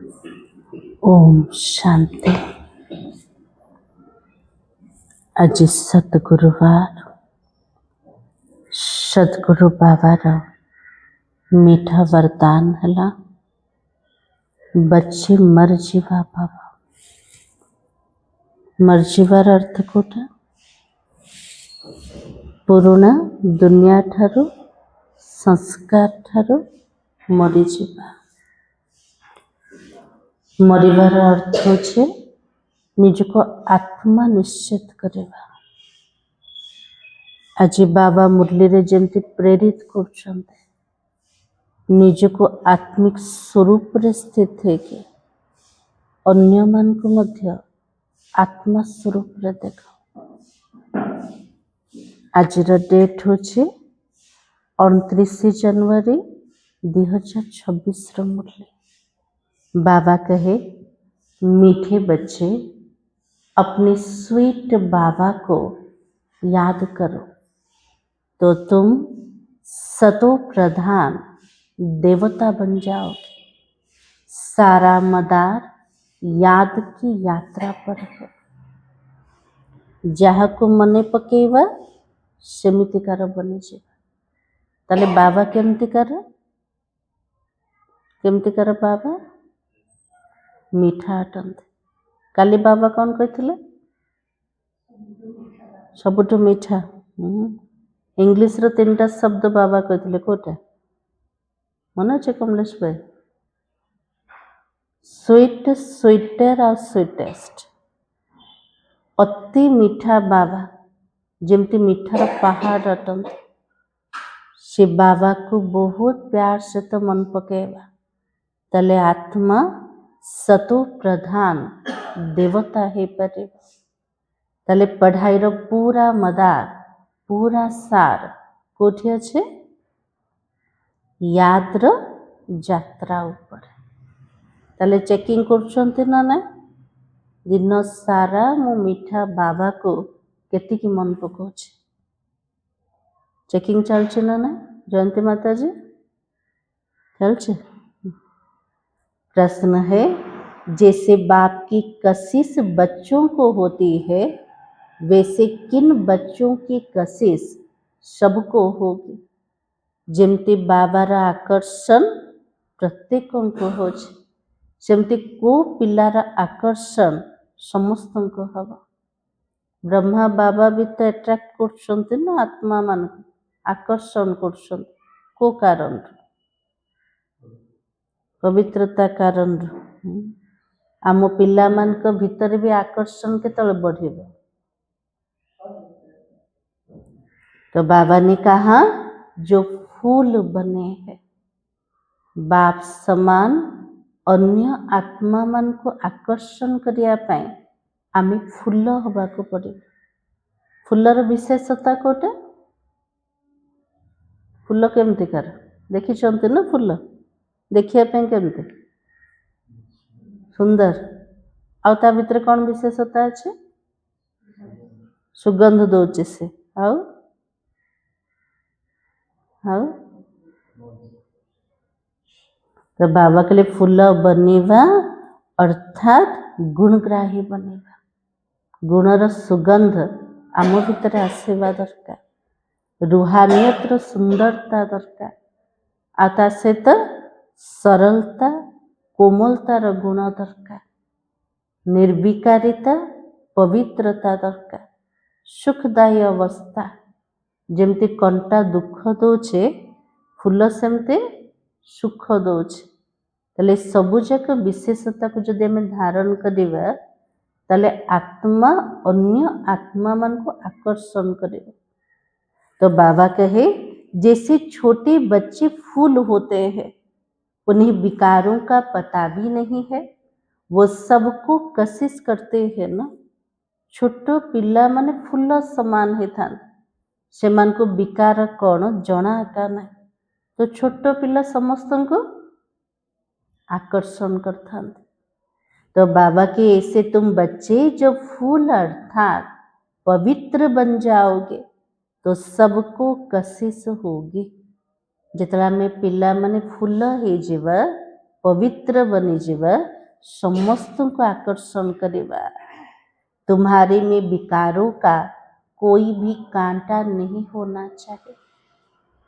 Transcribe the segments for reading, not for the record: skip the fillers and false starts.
ओम शांति। आज सतगुरुवार सद्गुरु बाबार मीठा वरदान हला। बच्चे मर जीवा बाबा। मरजीवार अर्थ कोटा पुराना दुनिया ठारू संस्कार ठारू मरीजीवा। मरिबार अर्थ होचे निजको आत्मा निश्चित करेवा। आज बाबा मुरली रे जेमती प्रेरित करछन्ते निजको आत्मिक स्वरूप रे स्थित है कि अन्य मान को मध्य आत्मा स्वरूप रे देखो। आज डेट होचे 29 जनवरी 2026 रो मुरली। बाबा कहे मीठे बच्चे अपने स्वीट बाबा को याद करो तो तुम सतो प्रधान देवता बन जाओगे। सारा मदार याद की यात्रा पर है। जहाँ को मने पकेवा सेमितिकार बनी जाए। ताले बाबा केमती कर बाबा मीठा अटंते। काली बाबा कौन कहते सबुठ मीठा। इंग्लिश रो 3टा शब्द बाबा कहते कोटा मन अच्छे कमलेश भाई? स्वीट, स्वीटर और स्वीटेस्ट। अति मीठा बाबा जेमती मीठार पहाड़ अटंते। से बाबा को बहुत प्यार से तो मन पकेवा तले आत्मा सतो प्रधान देवता है परे। तले पढ़ाई रो पूरा मदार पूरा सार कोठी अच्छे याद रो यात्रा ऊपर। तले चेकिंग करछन्ते ना ना दिन सारा मो मीठा बाबा को केती की मन पकोचे। चेकिंग चलছে ना ना जयंती माता जी चलছে। प्रश्न है जैसे बाप की कशिश बच्चों को होती है वैसे किन बच्चों की कशिश सबको होगी। जेमती बाबार आकर्षण प्रत्येकों को होचे सेमती को पिलार आकर्षण समस्त को हवा। ब्रह्मा बाबा भी तो अट्रैक्ट करछन्ते ना आत्मा मान आकर्षण करछन्ते को कारण पवित्रता कारण। आम पिला मान को भीतर भी आकर्षण केतले बढ़िबो। तो बाबा ने कहा जो फूल बने हैं बाप समान अन्य आत्मा मान को आकर्षण करिया पाए आमे फूल हवा को पड़े। फूलर विशेषता कोटे फूल केमती कर देखी चंते ना फूल देखिया पे केमती सुंदर आउ ता भीतर कौन विशेषता अच्छे सुगंध दौचे से आउ आउ तो बाबा के लिए फूल बनेवा अर्थात गुणग्राही बनेवा। गुणर सुगंध आम भीतर आसवा दरकार। रूहानियत रो सुंदरता दरकार। आता सहित सरलता कोमलता रो गुण दरकार। निर्विकारिता पवित्रता दरकार। सुखदायी अवस्था जेमती कंटा दुख दौचे फूल सेमते सुख दौचे। तले सबु जाक विशेषता को जदि आमे धारण करिवा तले आत्मा अन्य आत्मा मान को आकर्षण करेगा। तो बाबा कहे जैसे छोटे बच्चे फूल होते हैं उन्हें विकारों का पता भी नहीं है वो सबको कशिश करते हैं ना। छोटो पिला माने फूल समान ही था से मान को विकार कौन जना का ना। तो छोटो पिला समस्त को आकर्षण करता। तो बाबा के ऐसे तुम बच्चे जब फूल अर्थात पवित्र बन जाओगे तो सबको कशिश होगी। जितना में पिला माने फूल हे जीव पवित्र बनी जीवा समस्त को आकर्षण करिबा। तुम्हारे में विकारों का कोई भी कांटा नहीं होना चाहिए।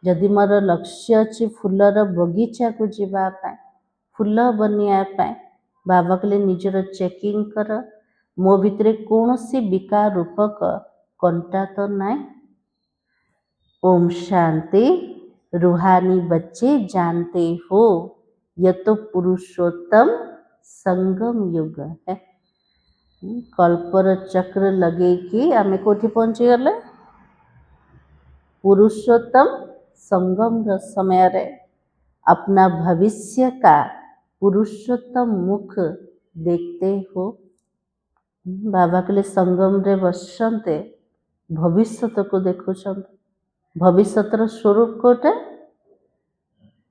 जदि मोर लक्ष्य अच्छी फूलर बगीचा को जीवापाई फूल बनियापाई बाबा कहले निजर चेकिंग कर मो भितर कौन सी विकार रूपक कंटा तो नाई। ओम शांति। रूहानी बच्चे जानते हो यह तो पुरुषोत्तम संगम युग है। कल्पर चक्र लगे कि आमे कोठी पहुंची गले पुरुषोत्तम संगम समय रे अपना भविष्य का पुरुषोत्तम मुख देखते हो। बाबा के लिए संगम रे बसते भविष्य को देखुंत। भविष्यर स्वरूप कोटे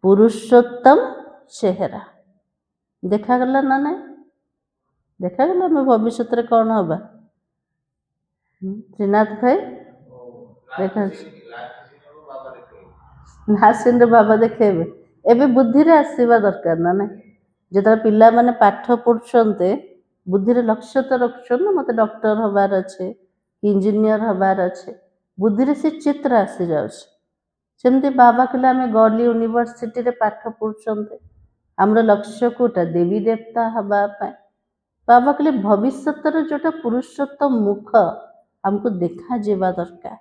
पुरुषोत्तम चेहरा देखागला ना ना देखागला मैं भविष्य कौन हवा। श्रीनाथ भाई देखा लास्ट बाबा देखेबे एबे बुद्धि रे आसीबा दरकार ना ना जेतरा पिला माने पाठ पढ़ुछन्ते बुद्धि रे लक्ष्य तो रखछन ना मते डॉक्टर हबार अच्छे इंजीनियर हबार अच्छे बुद्धि रे से चित्र आसी जाउछ। सेमती बाबा कहले आमे गॉडली यूनिवर्सिटी रे पाठ पढ़ुछन्ते हमर लक्ष्य कोटा देवी देवता हबा पाए। बाबा कहले भविष्यतर जोटा पुरुषोत्तम मुख हमको देखा जेबा दरकार।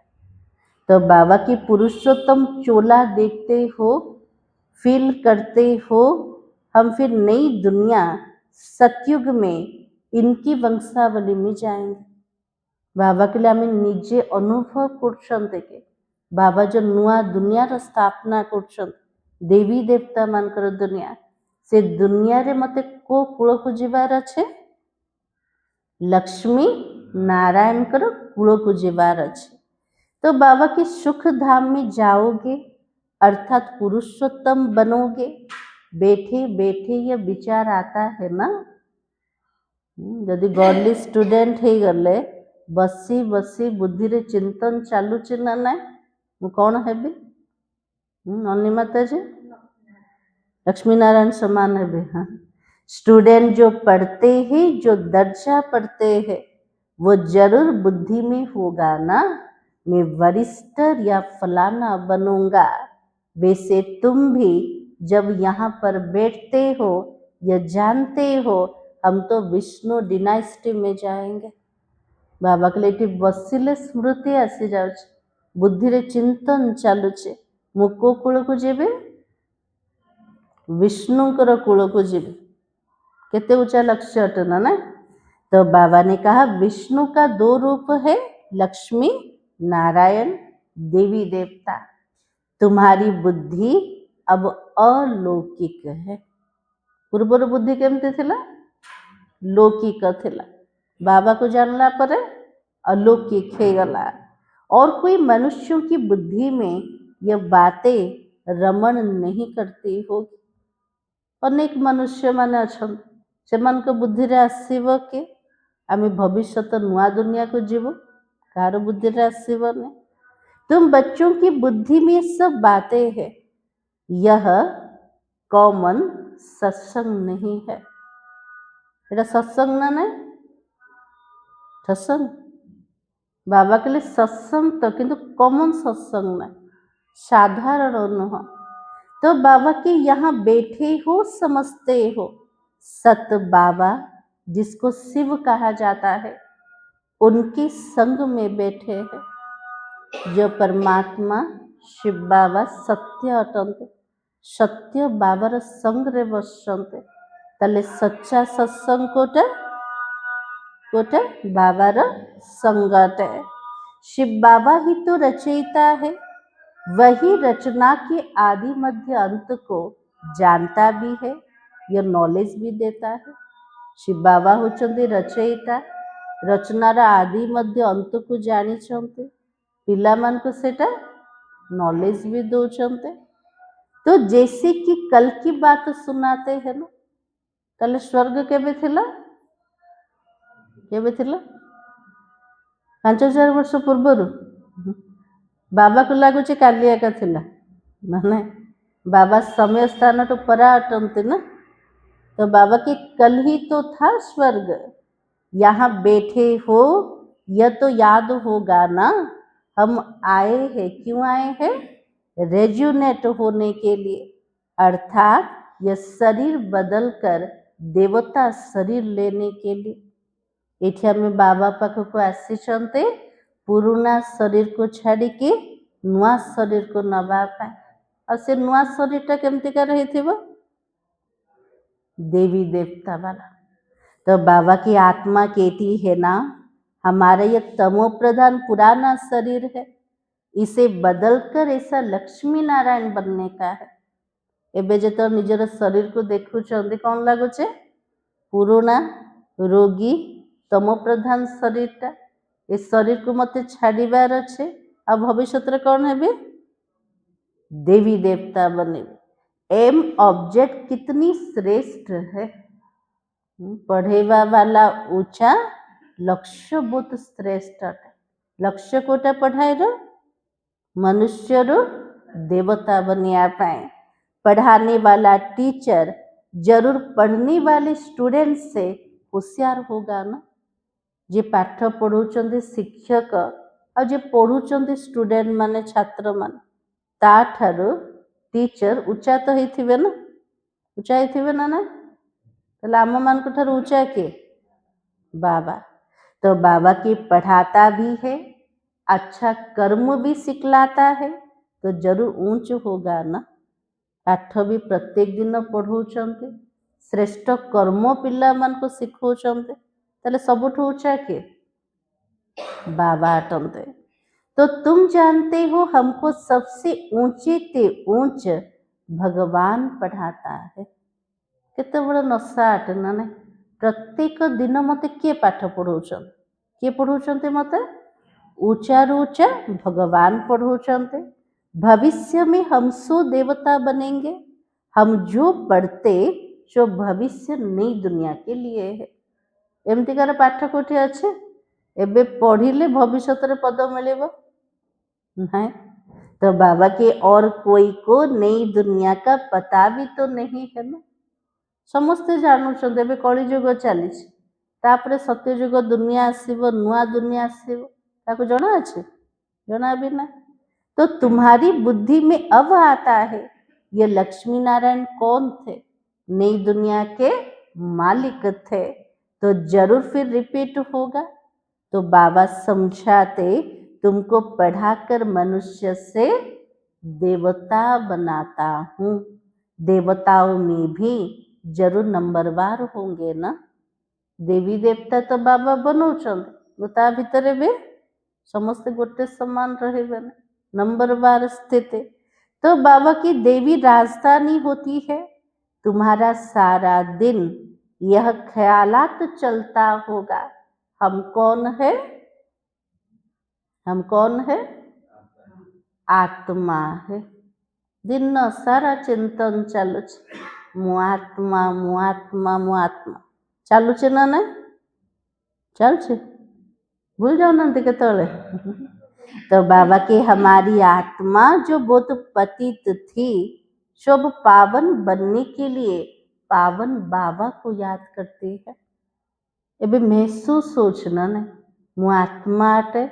तो बाबा की पुरुषोत्तम चोला देखते हो फील करते हो। हम फिर नई दुनिया सतयुग में इनकी वंशावली में जाएंगे। बाबा के लिए हमें निजे अनुभव करछन्ते के बाबा जो नुआ दुनिया रो स्थापना करछन देवी देवता मानकर दुनिया से दुनिया रे मते को कूल को जीवार अच्छे लक्ष्मी नारायण कर कूल को जीवार अच्छे। तो बाबा के सुख धाम में जाओगे अर्थात पुरुषोत्तम बनोगे। बैठे बैठे ये विचार आता है ना यदि गॉडली स्टूडेंट हे गले बसी बसी बुद्धि रे चिंतन चालुची ना ना मु कौन हेबी नन्नी माता जी लक्ष्मी नारायण समान हेबे। हाँ स्टूडेंट जो पढ़ते हैं जो दर्जा पढ़ते हैं वो जरूर बुद्धि में होगा ना मैं वरिष्ठ या फलाना बनूंगा। वैसे तुम भी जब यहाँ पर बैठते हो या जानते हो हम तो विष्णु डिनाइस्टी में जाएंगे। बाबा के लिए बसिले स्मृति आसी जाउछ बुद्धि रे चिंतन चालुचे मु को कूल को जेबे विष्णुकर कूल को जेबे केते ऊंचा लक्ष्य अटना ना। तो बाबा ने कहा विष्णु का दो रूप है लक्ष्मी नारायण देवी देवता। तुम्हारी बुद्धि अब अलौकिक है। पूर्वर बुद्धि केमती थिला लौकिक थिला बाबा को जानला पर अलौकिक हो गला। और कोई मनुष्यों की बुद्धि में यह बातें रमण नहीं करती होगी। अनेक मनुष्य माने अछन सेमान को बुद्धि रे आसीबो के आमे भविष्य तो नुआ दुनिया को जीवो कार बुद्धि रे आसीबो ने। तुम बच्चों की बुद्धि में सब बातें हैं। यह कॉमन सत्संग नहीं है। एटा सत्संग ना नहीं सत्संग बाबा के लिए सत्संग तो किंतु कॉमन सत्संग ना साधारण नुह। तो बाबा के यहाँ बैठे हो समझते हो सत बाबा जिसको शिव कहा जाता है उनके संग में बैठे हैं। जो परमात्मा शिव बाबा सत्य अटंते सत्य बाबार संग रे बसते तले सच्चा सत्संग कोटे कोटे बाबार संगटे। शिव बाबा ही तो रचयिता है वही रचना के आदि मध्य अंत को जानता भी है यह नॉलेज भी देता है। शिव बाबा होचंदी रचयिता रचनार आदि मध्य अंत को जानी चंते पिला मान को सेटा नॉलेज भी दौचंते। तो जैसे कि कल की बात सुनाते हैं ना कल स्वर्ग केबे थिला केबे थिला 5000 वर्ष पूर्व बाबा को लगुच कालिया का थिला ना ना बाबा समय स्थान तो परा अटंती ना तो बाबा के कल ही तो था स्वर्ग, यहाँ बैठे हो यह तो याद होगा ना। हम आए हैं, क्यों आए हैं? रेजुनेट होने के लिए, अर्थात यह शरीर बदलकर देवता शरीर लेने के लिए। ଏଠି ଆମେ ବାବା ପାଖକୁ ଆସିଛନ୍ତି ପୁରୁଣା ଶରୀରକୁ ଛାଡ଼ିକି ନୂଆ ଶରୀରକୁ ନେବା ପାଇଁ। ଆଉ ସେ ନୂଆ ଶରୀରଟା କେମିତିକାର ହେଇଥିବ? देवी देवता वाला। तो बाबा की आत्मा कहती है ना, हमारा ये तमो प्रधान पुराना शरीर है, इसे बदलकर ऐसा लक्ष्मी नारायण बनने का है। एबे जो निजर शरीर को देखुछंती कौन लागुचे? पुराना रोगी तमो प्रधान शरीरटा। ए शरीर को मते छाड़ीबार अच्छे, आ भविष्य कौन है? देवी देवता बने। एम ऑब्जेक्ट कितनी श्रेष्ठ है। पढ़ेवा वाला ऊंचा, लक्ष्य बहुत श्रेष्ठ है। लक्ष्य कोटा पढ़ाई रो मनुष्य रो देवता बनिया पाए। पढ़ाने वाला टीचर जरूर पढ़ने वाले स्टूडेंट से होशियार होगा ना। जे पाठ पढ़ुचंदी शिक्षक और जे पढ़ुचंदी स्टूडेंट माने छात्र मान ताठारो टीचर ऊंचा तो होइथिबे ना, ऊंचा होइथिबे ना। ताले आम मान ठारू ऊंचा के बाबा। तो बाबा की पढ़ाता भी है, अच्छा कर्म भी सिखलाता है, तो जरूर ऊंच होगा ना। पाठ भी प्रत्येक दिन पढ़ुचंती, श्रेष्ठ कर्म पिला मान को सिखौचंती, ताले सबुठु ऊंचा के बाबा अटंते। तो तुम जानते हो हमको सबसे ऊंचे ते ऊंच भगवान पढ़ाता है। केते बड़ नशा अटे ना नहीं। प्रत्येक दिन मते किए पाठ पढ़ौछन? किए पढ़ौछन्ते? मते ऊंचा ऊंचा भगवान पढ़ौछन्ते। भविष्य में हम सो देवता बनेंगे। हम जो पढ़ते जो भविष्य नई दुनिया के लिए है। एमतीकार पाठ कोठी अच्छे? एबे पढ़िले भविष्य पद मिलेबो नहीं। तो बाबा के और कोई को नई दुनिया का पता भी तो नहीं है ना। समस्ते जानुछन्ते एबे कली युग चली, तापरे सत्य युग दुनिया आसीबो, नुआ दुनिया आसीबो, ताको जणा अछि? जणा भी ना। तो तुम्हारी बुद्धि में अब आता है ये लक्ष्मी नारायण कौन थे? नई दुनिया के मालिक थे। तो जरूर फिर रिपीट होगा। तो बाबा समझाते तुमको पढ़ाकर मनुष्य से देवता बनाता हूँ। देवताओं में भी जरूर नंबरवार होंगे ना। देवी देवता तो बाबा बनौछन्ते, ता भितर भी समस्त गोटे समान रहे नंबरवार स्थित। तो बाबा की देवी राजधानी होती है। तुम्हारा सारा दिन यह ख्यालात चलता होगा, हम कौन है? हम कौन है? आत्मा है। दिन सारा चिंतन चालू मुआत्मा मुआत्मा मुआत्मा चालू ना ना चल भूल जाओ ना केतले। तो बाबा की हमारी आत्मा जो बहुत पतित थी, शुभ पावन बनने के लिए पावन बाबा को याद करती है। एबे महसूस सोचना नहीं मु आत्मा अटे,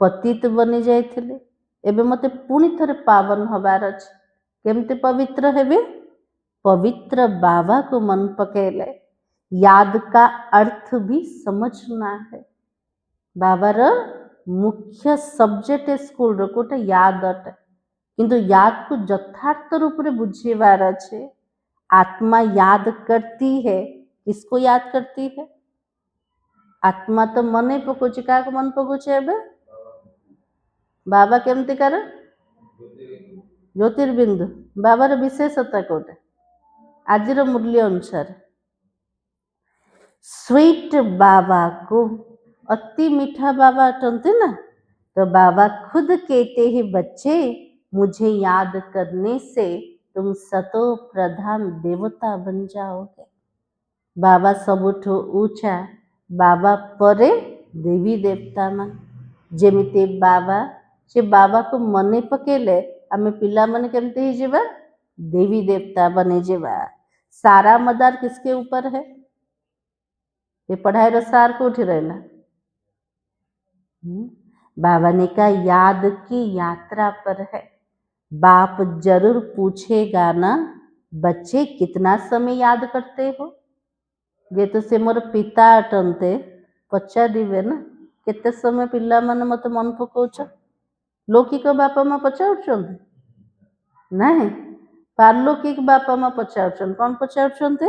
पतित बनी जाइथिले, एबे मते पुणी थरे पावन हबार अछि। केमते पवित्र हेबे? पवित्र बाबा को मन पकेले। याद का अर्थ भी समझना है। बाबार मुख्य सब्जेक्ट स्कूल रो कोटे याद अटे, किंतु याद को यथार्थ रूप रे बुझेबार अछि। आत्मा याद करती है, किसको याद करती है? आत्मा तो मने पकोचे, का मन पकोचे? एबे बाबा केमती कर? ज्योतिर्बिंदु। बाबार विशेषता कोटे? आजिर मूल्य अनुसार स्वीट बाबा को, अति मीठा बाबा अटंते ना। तो बाबा खुद कहते हैं बच्चे मुझे याद करने से तुम सतो प्रधान देवता बन जाओगे। बाबा सबुठो ऊंचा, बाबा परे देवी देवता मान। जेमिते बाबा से बाबा को मने पकेले आमे पिला मन केमते ही जेबा? देवी देवता बने जेबा। सारा मदार किसके ऊपर है? ये पढ़ाई रो सार कोठी रहला। बाबा ने कहा याद की यात्रा पर है। बाप जरूर पूछेगा ना, बच्चे कितना समय याद करते हो? ये तो से मोर पिता अटंते पचारिबे ना, केते समय पिला माने मते मन पकाउछ? लौकिक बापा माँ पचारुछन्ते? नहीं, पारलौकिक बापा माँ पचारुछन्ते। कौन पचारुछन्ते?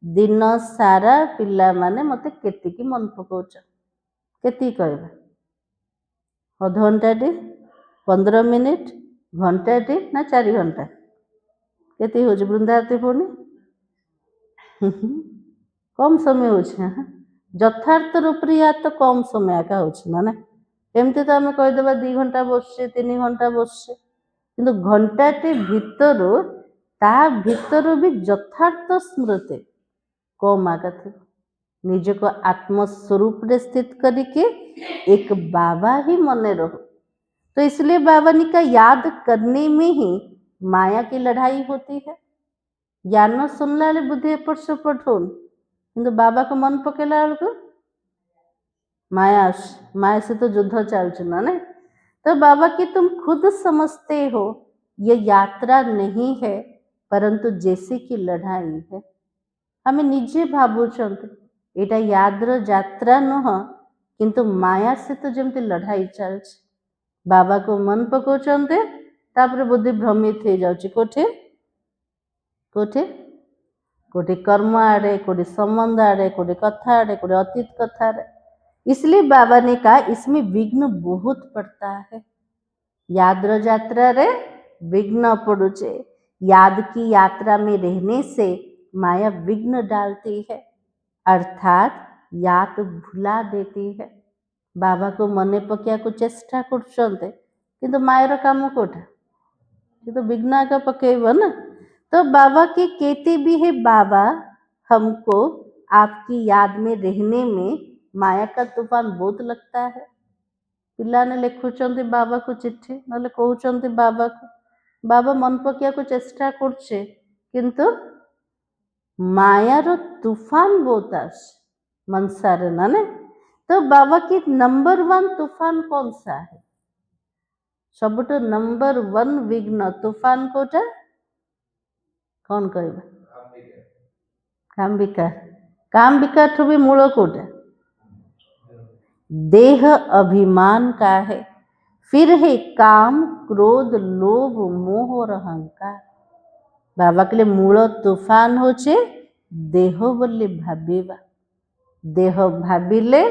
दिन सारा पिला माने मते केतिकी मन पकाउछ? केतिकी कहबे? अधघंटाटे, 15 मिनिट, घंटाटे ना 4 घंटा? केते होछ बृंदारती पड़नी? कम समय होछे। यथार्थ रूपरे या तो कम समय एका होछ ना ना। एमती तो आम कहीदेवा 2 घंटा बसछे 3 घंटा बसछे, किंतु घंटाटे भितरु ता भितरु भी यथार्थ स्मृति कम आका थी। निज को आत्मस्वरूप रे स्थित करके एक बाबा ही मने रहो। तो इसलिए बाबा ने कहा याद करने में ही माया की लड़ाई होती है। ज्ञान सुनला बुद्धि एपट सेपट हो, किंतु बाबा को मन पकेला बेलू माया माया से तो युद्ध चलछ ना नहीं। तो बाबा की तुम खुद समझते हो ये यात्रा नहीं है, परंतु जैसे की लड़ाई है। हमें निजे भावुचंत एटा याद्र यात्रा नुह, किंतु माया से तो जमती लड़ाई चलछ। बाबा को मन पकाउचंते, तापर बुद्धि भ्रमित हो जाउची कोठे कोठे कोठे कर्म आड़े, कोठे संबंध आड़े, कोठे कथा आड़े, कोठे अतीत कथा आड़े। इसलिए बाबा ने कहा इसमें विघ्न बहुत पड़ता है। याद्र यात्रा रे विघ्न पड़ुचे। याद की यात्रा में रहने से माया विघ्न डालती है, अर्थात याद भुला देती है। बाबा को मने पकिया को चेष्टा करछन्ते, किंतु मायर काम कोठा ये तो विघ्न आका पकेब ना। तो बाबा की कहते भी है बाबा हमको आपकी याद में रहने में माया का तूफान बहुत लगता है। पिला ने लिखुचंती बाबा को चिट्ठी नले कहउचंती बाबा को, बाबा मन पकिया को चेष्टा करछे, किंतु मायार तूफान बहुत आसे मनसारे ना ने। तो बाबा की नंबर 1 तूफान कौन सा है? सबुठ नंबर 1 विघ्न तूफान कोटा कौन कहबे? काम विकार। काम विकार ठू भी मूल कोटा देह अभिमान का है। फिर है काम क्रोध लोभ मोह और अहंकार। बाबा के लिए मूल तूफान होचे देह बोली भाबीबा। देह भाबिले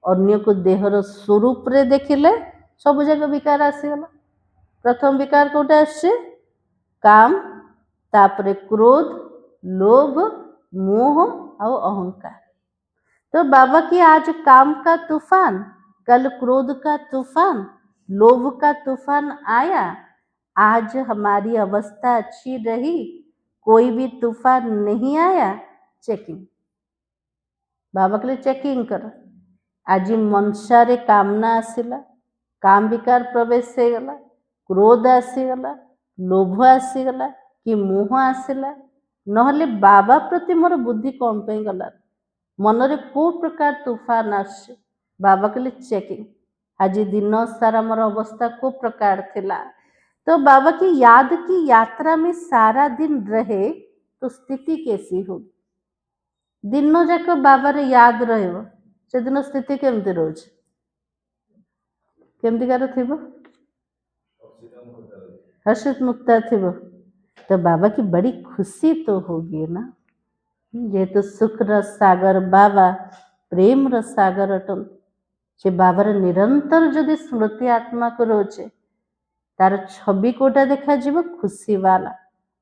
अन्य को देहर स्वरूप रे देखिले सब जगह विकार आसीगला। प्रथम विकार कोटा आछे? काम, तापरे क्रोध लोभ मोह और अहंकार। तो बाबा की आज काम का तूफान, कल क्रोध का तूफान, लोभ का तूफान आया। आज हमारी अवस्था अच्छी रही, कोई भी तूफान नहीं आया, चेकिंग। बाबा के लिए चेकिंग कर। आज मनसारे कामना आसिला, काम विकार प्रवेश हो गला, क्रोध आसीगला, लोभ आसीगला कि मोह आसिला, नहले बाबा प्रति मोर बुद्धि कौन पे गला, मनरे को प्रकार तूफान आसे। बाबा के लिए चेकिंग। आज दिन सारा मोर अवस्था को प्रकार थिला। तो बाबा की याद की यात्रा में सारा दिन रहे तो स्थिति कैसी होगी? दिन जाक बाबार याद रहिबो, से दिन स्थिति केमती रोज केमतिकार थिबो? हर्षित मुक्ता थिबो। तो बाबा की बड़ी खुशी तो होगी ना। ये तो सुख रस सागर बाबा प्रेम रस सागर अटन। जे बाबार निरंतर जदि स्मृति आत्मा को रोचे तार छवि कोटा देखा जीव खुशी वाला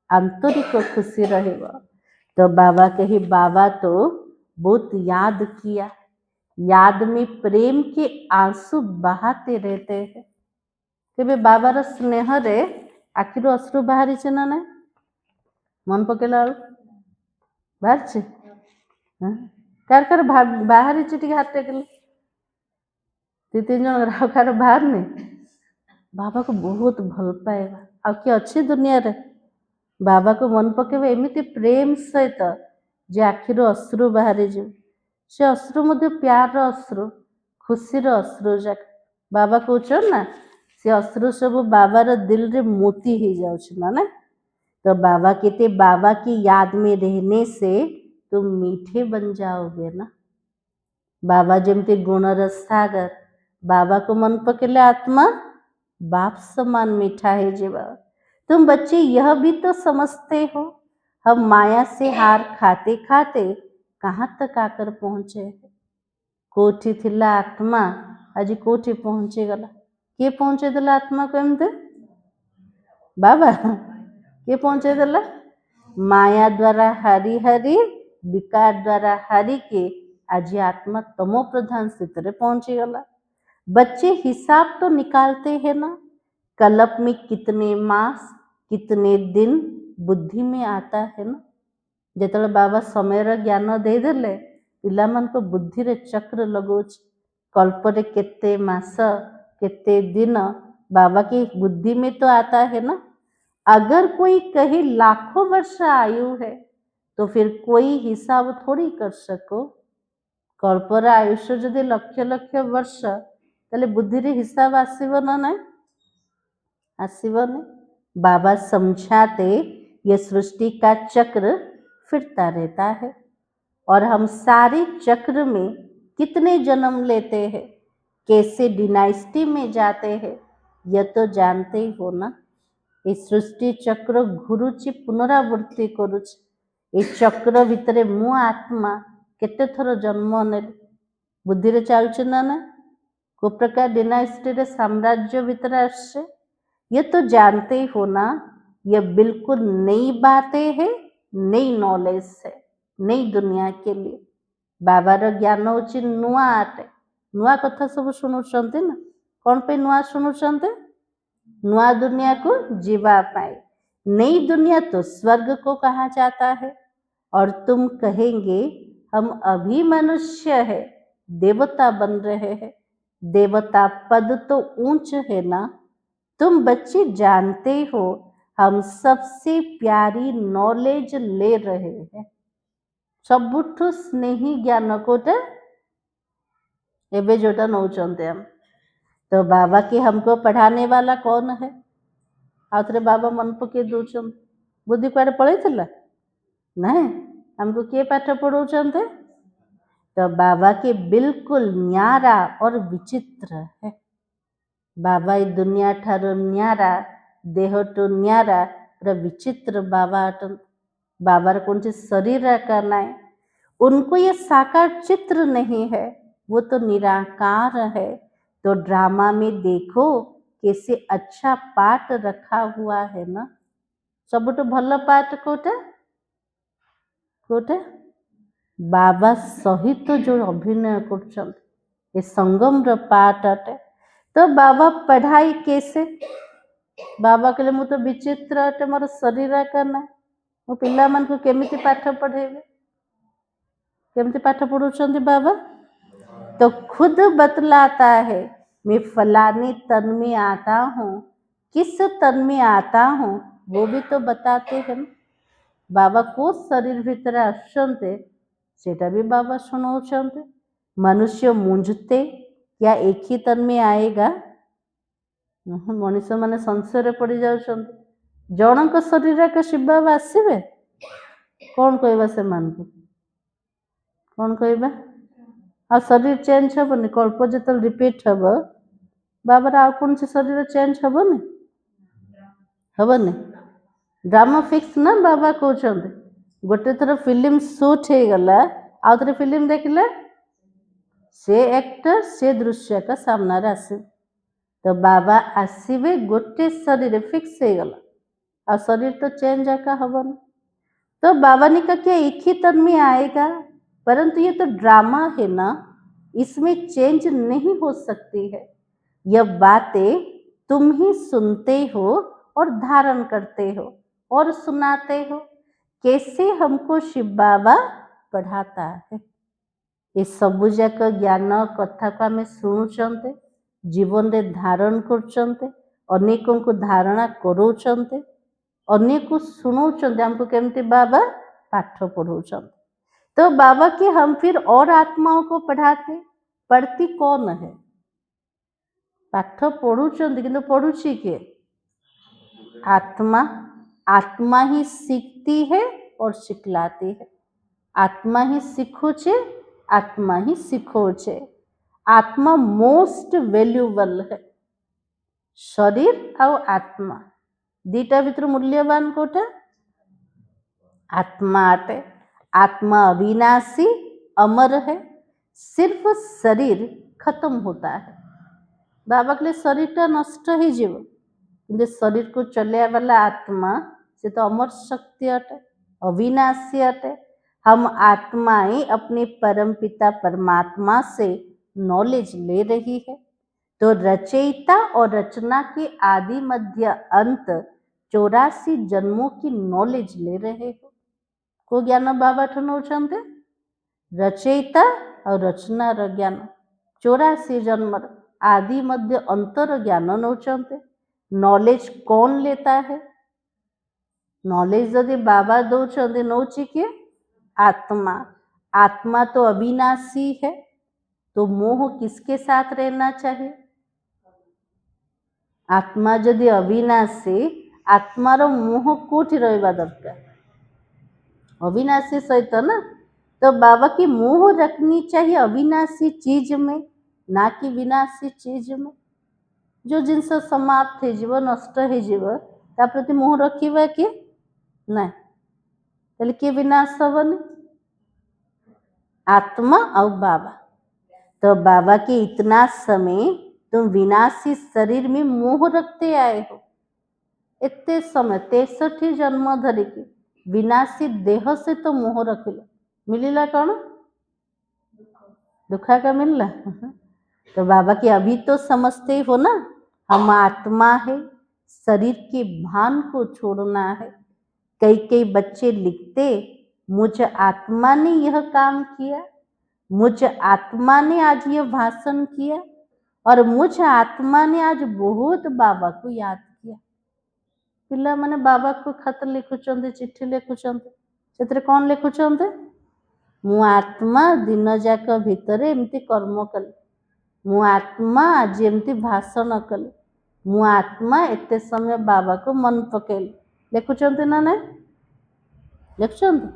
आंतरिक खुशी रहेगा। तो बाबा कही बाबा तो बहुत याद किया, याद में प्रेम के आंसू बहाते रहते हैं। केबे बाबार स्नेह रे आखिर अश्रु बाहरी ना ना मन पकेला बाहर छे कार कार बाहरी टे हाथ टेकले 2-3 जन कार बाहर नहीं। बाबा को बहुत भल पाएगा आ कि अच्छी दुनिया रे बाबा को मन पकेबे एमिति प्रेम सहित जे आखिर अश्रु बाहरी जो से अश्रु मध्य प्यार अश्रु खुशीर अश्रु जाक बाबा कहउछन ना से अश्रु सब बाबार दिल रे मोती ही जाउछ ना। तो बाबा कहते बाबा की याद में रहने से तुम मीठे बन जाओगे ना। बाबा जमते गुणर सागर बाबा को मन पकेले आत्मा बाप समान मीठा है जीवा। तुम बच्चे यह भी तो समझते हो हम माया से हार खाते खाते कहाँ तक आकर पहुंचे। कोठी थिला आत्मा आज कोठी पहुंचे गला किए पहुंचे देला आत्मा को एमते बाबा किए पहुंचे देला माया द्वारा हरि हरि विकार द्वारा हरि के आज आत्मा तमो प्रधान स्थिति रे पहुंची गला। बच्चे हिसाब तो निकालते हैं ना कल्प में कितने मास कितने दिन बुद्धि में आता है ना। जेतले बाबा समय ज्ञान दे देले पिला मन को बुद्धि रे चक्र लगोच कल्प रे केते मास केते दिन बाबा की बुद्धि में तो आता है ना। अगर कोई कहे लाखों वर्ष आयु है तो फिर कोई हिसाब थोड़ी कर सको। कल्पर आयुष्य जदि लक्ष लक्ष वर्ष ताले बुद्धि रे हिसाब आसीबो ना नहीं आसीबो नहीं। बाबा समझाते ये सृष्टि का चक्र फिरता रहता है और हम सारे चक्र में कितने जन्म लेते हैं कैसे डिनाइस्टी में जाते हैं यह तो जानते ही हो ना। ये सृष्टि चक्र घुरुची पुनरावृत्ति करुची ये चक्र भितरे मु आत्मा केते थर जन्म ने बुद्धि रे चालुची ना ना को प्रकार डिनाइस्टी रे साम्राज्य भितर आसছে ये तो जानते ही हो ना। ये बिल्कुल नई बातें है नई नॉलेज है नई दुनिया के लिए बाबार ज्ञान होची नुआ आटे नुआ कथा सब शुणुचंते ना कौन पे नुआ शुणुचंते नुआ दुनिया को जीवा पाए। नई दुनिया तो स्वर्ग को कहा जाता है और तुम कहेंगे हम अभी मनुष्य है देवता बन रहे हैं। देवता पद तो ऊंच है ना। तुम बच्चे जानते हो हम सबसे प्यारी नॉलेज ले रहे हैं सबुठु स्नेही ज्ञान कोटे एबे जोटा नौचंते हम। तो बाबा के हमको पढ़ाने वाला कौन है आउथरे बाबा मन पके दूचन बुद्धि कुआडे पळैथिला नहीं हमको किए पाठ पढ़ाउचंते तो बाबा के बिल्कुल न्यारा और विचित्र है। बाबा ई दुनिया ठारो न्यारा देह तो न्यारा र विचित्र बाबा अटन। बाबा कौन से शरीर का नहीं उनको ये साकार चित्र नहीं है वो तो निराकार है। तो ड्रामा में देखो कैसे अच्छा पाठ रखा हुआ है ना। सब तो भल पाठ कोटे कोटे बाबा सहित तो जो अभिनय कर संगम र पाठ अटे। तो बाबा पढ़ाई कैसे बाबा के लिए मु तो विचित्र अटे मोर शरीर का ना मो पिला मन को केमिति पाठ पढ़ेबे केमिति पाठ पढ़ुचंदी बाबा तो खुद बतलाता है मैं फलाने तन में आता हूँ किस तन में आता हूँ वो भी तो बताते हैं। बाबा को शरीर भीतर आसते सेटा भी बाबा सुनाउचंते। मनुष्य मुंझते क्या एक ही तन में आएगा मनुष्य माने संशय पड़ जाउचंते जनक शरीर के शिव बाबा आसबे कौन कहबा से मान को कौन कहबा आ शरीर चेंज हेबनी कल्प जो रिपीट हम बाबार आ कौन से शरीर चेंज हेबनी हेबनी ड्रामा फिक्स ना बाबा कहते गोटे थर फिल्म शूट हो गला आउ थे फिल्म देखले से एक्टर से दृश्य का सामना आसे तो बाबा आसवे गोटे शरीर फिक्स हो गला आ शरीर तो चेंज आका हेबनी। तो बाबा ने कहा क्या एक ही तन में आएगा परंतु ये तो ड्रामा है ना इसमें चेंज नहीं हो सकती है। यह बातें तुम ही सुनते हो और धारण करते हो और सुनाते हो कैसे हमको शिव बाबा पढ़ाता है। ये सब जाक ज्ञान कथा को आम शुणुचंते जीवन रे धारण करचंते अनेकों को धारणा करोचंते अन्य को शुणाउछन्ति हमको केमती बाबा पाठ पढ़ाउछन्ति। तो बाबा के हम फिर और आत्माओं को पढ़ती कौन है? पाठ पढ़ुछन्ति किंतु पढ़ुछि के आत्मा। आत्मा ही सीखती है और सिखलाती है। आत्मा ही सीखुछे, आत्मा ही सिखोछे। आत्मा मोस्ट वैल्यूएबल है। शरीर और आत्मा दीटा भितर मूल्यवान कोटा आत्मा आटे। आत्मा अविनाशी अमर है। सिर्फ शरीर खत्म होता है। बाबा के लिए शरीर नष्ट ही जीव किंतु शरीर को चलिया वाला आत्मा से तो अमर शक्ति अटे, अविनाशी अटे। हम आत्माएं अपने परम पिता परमात्मा से नॉलेज ले रही है। तो रचयिता और रचना के आदि मध्य अंत 84 जन्मों की नॉलेज ले रहे हो। को ज्ञान बाबा ठनौछन्ते रचयिता और रचना ज्ञान 84 जन्म आदि मध्य अंतर ज्ञान नौचन्ते। नॉलेज कौन लेता है? नॉलेज यदि बाबा दौचन्ते नौची के आत्मा। आत्मा तो अविनाशी है। तो मोह किसके साथ रहना चाहिए? आत्मा यदि अविनाशी आत्मार मोह कोठी रहबा दरकार? अविनाशी सहित ना। तो बाबा की मोह रखनी चाहिए अविनाशी चीज में, ना कि विनाशी चीज में। जो जिनस समाप्त हो नष्ट हो प्रति मोह रखिबा कि ना ताले के विनाश हबनी? आत्मा और बाबा। तो बाबा के इतना समय तुम विनाशी शरीर में मोह रखते आए हो। इतने समय 63 जन्म धरी की विनाशी देह से तो मोह रखिल मिलिला कौन? दुखा का मिलला। तो बाबा की अभी तो समझते हो ना, हम आत्मा है। शरीर के भान को छोड़ना है। कई कई बच्चे लिखते मुझ आत्मा ने यह काम किया, मुझ आत्मा ने आज यह भाषण किया और मुझ आत्मा ने आज बहुत बाबा को याद किया। पिला माने बाबा को खत लिखुचंते, चिट्ठी लिखुचंते, सेतरे कौन लिखुचंते? मु आत्मा दिन जाक भितर एमती कर्म कले, मु आत्मा आज एमती भाषण कले, मु आत्मा एते समय बाबा को मन पकेले। लिखुचंते ना ना लिखुचंते?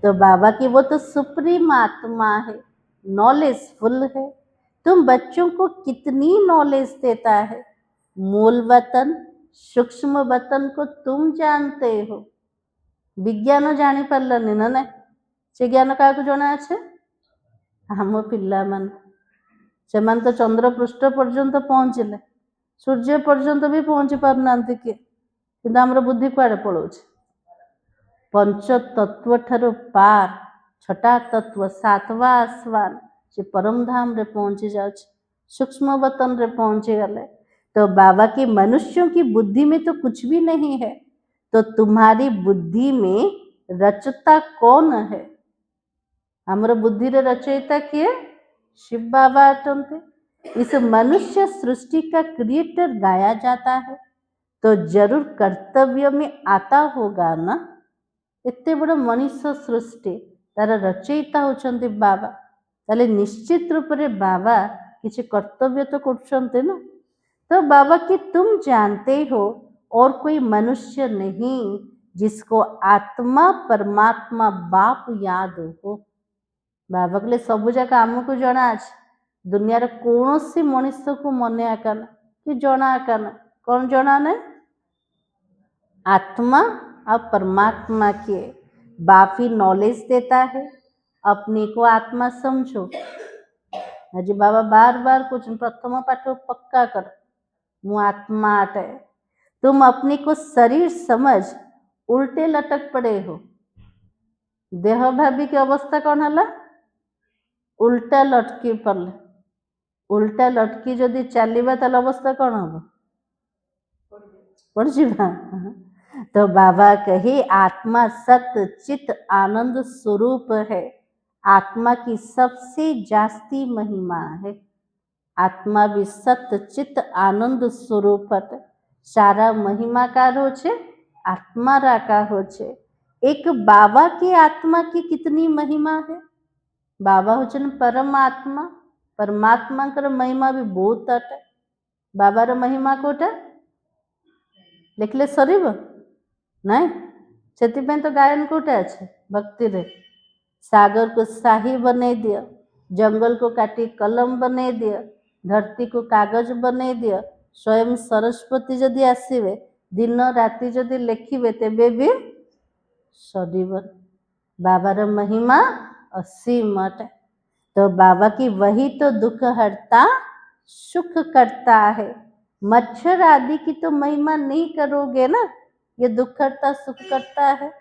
तो बाबा की वो तो सुप्रीम आत्मा है, नॉलेजफुल है। तुम बच्चों को कितनी नॉलेज देता है। मूल वतन सूक्ष्म वतन को तुम जानते हो। विज्ञान जानी पारलानी ना ना से ज्ञान क्या जना अच्छे? आम पिला मान से तो चंद्र पृष्ठ पर्यंत पहुँचले, सूर्य पर्यंत भी पहुँची पारना कि आमर बुद्धि कुआड़े पलाउछ। पंच तत्व ठारू पार छठा तत्व सातवा आसमान से परम धाम रे पहुँची जाए, सूक्ष्म वतन रे पहुँची गले। तो बाबा की मनुष्यों की बुद्धि में तो कुछ भी नहीं है। तो तुम्हारी बुद्धि में रचता कौन है? हमारे बुद्धि रे रचयिता किए? शिव बाबा अटंते। इस मनुष्य सृष्टि का क्रिएटर गाया जाता है तो जरूर कर्तव्य में आता होगा ना। एते बड़ मनुष्य सृष्टि तार रचयिता होचंती बाबा, ताले निश्चित रूप से बाबा किसी कर्तव्य तो करछंते ना। तो बाबा कि तुम जानते हो और कोई मनुष्य नहीं जिसको आत्मा परमात्मा बाप याद हो। बाबा के लिए सब जगह आमको जना अच्छे, दुनिया रे कौन सी मनुष्य को मन आकाना कि जना आकाना कौन जना ने? आत्मा और परमात्मा के बाप ही नॉलेज देता है। अपने को आत्मा समझो। अजी बाबा बार बार कुछ प्रथम पाठ पक्का कर, मु आत्मा आटे। तुम अपने को शरीर समझ उल्टे लटक पड़े हो। देह भाभी की अवस्था कौन है? उल्टा लटकी पड़े। उल्टा लटकी जदि चलवा ताले अवस्था कौन हम? पड़ जावा। तो बाबा कहे आत्मा सत्य चित आनंद स्वरूप है। आत्मा की सबसे जास्ती महिमा है। आत्मा भी सत्य चित आनंद स्वरूप है। सारा महिमा कार छे आत्मा राका होचे। एक बाबा की आत्मा की कितनी महिमा है। बाबा होचन परमात्मा, परमात्मा महिमा भी बहुत अटे। बाबार महिमा कोटा लिखले सरीब नहीं, से तो गायन कोटे अच्छे भक्ति रे। सागर को शाही बने दिया, जंगल को काटी कलम बने दिया, धरती को कागज बने दिया। स्वयं सरस्वती जदि आसवे दिन राति जदि लिखिबे तेबे भी सरीबन। बाबार महिमा असीम अटे। तो बाबा की वही तो दुख हरता सुख करता है। मच्छर आदि की तो महिमा नहीं करोगे ना, ये दुख हरता सुख करता है।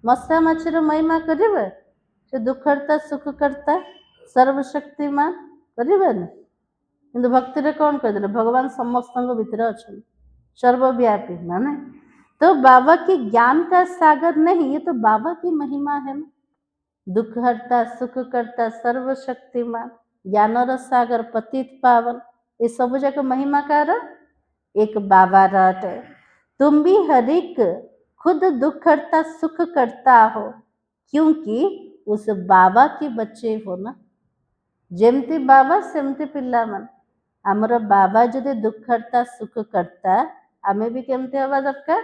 मस्सा मच्छर महिमा करीबे से दुख हरता सुख करता सर्वशक्तिमान करीबे ना। किंतु भक्ति रे कौन कह भगवान समस्त भितर अच्छा सर्वव्यापी माने। तो बाबा के ज्ञान का सागर नहीं, ये तो बाबा की महिमा है ना। दुख हरता सुख करता सर्वशक्तिमान ज्ञानर सागर पतित पावन, ये सब जगह महिमा कर एक बाबा रट। तुम भी हरिक खुद दुख हरता सुख करता हो, क्योंकि उस बाबा के बच्चे हो ना। जेमती बाबा सेमती पिला मन। आमर बाबा जदि दुख हरता सुख करता, आमे भी केमती हवा दरकार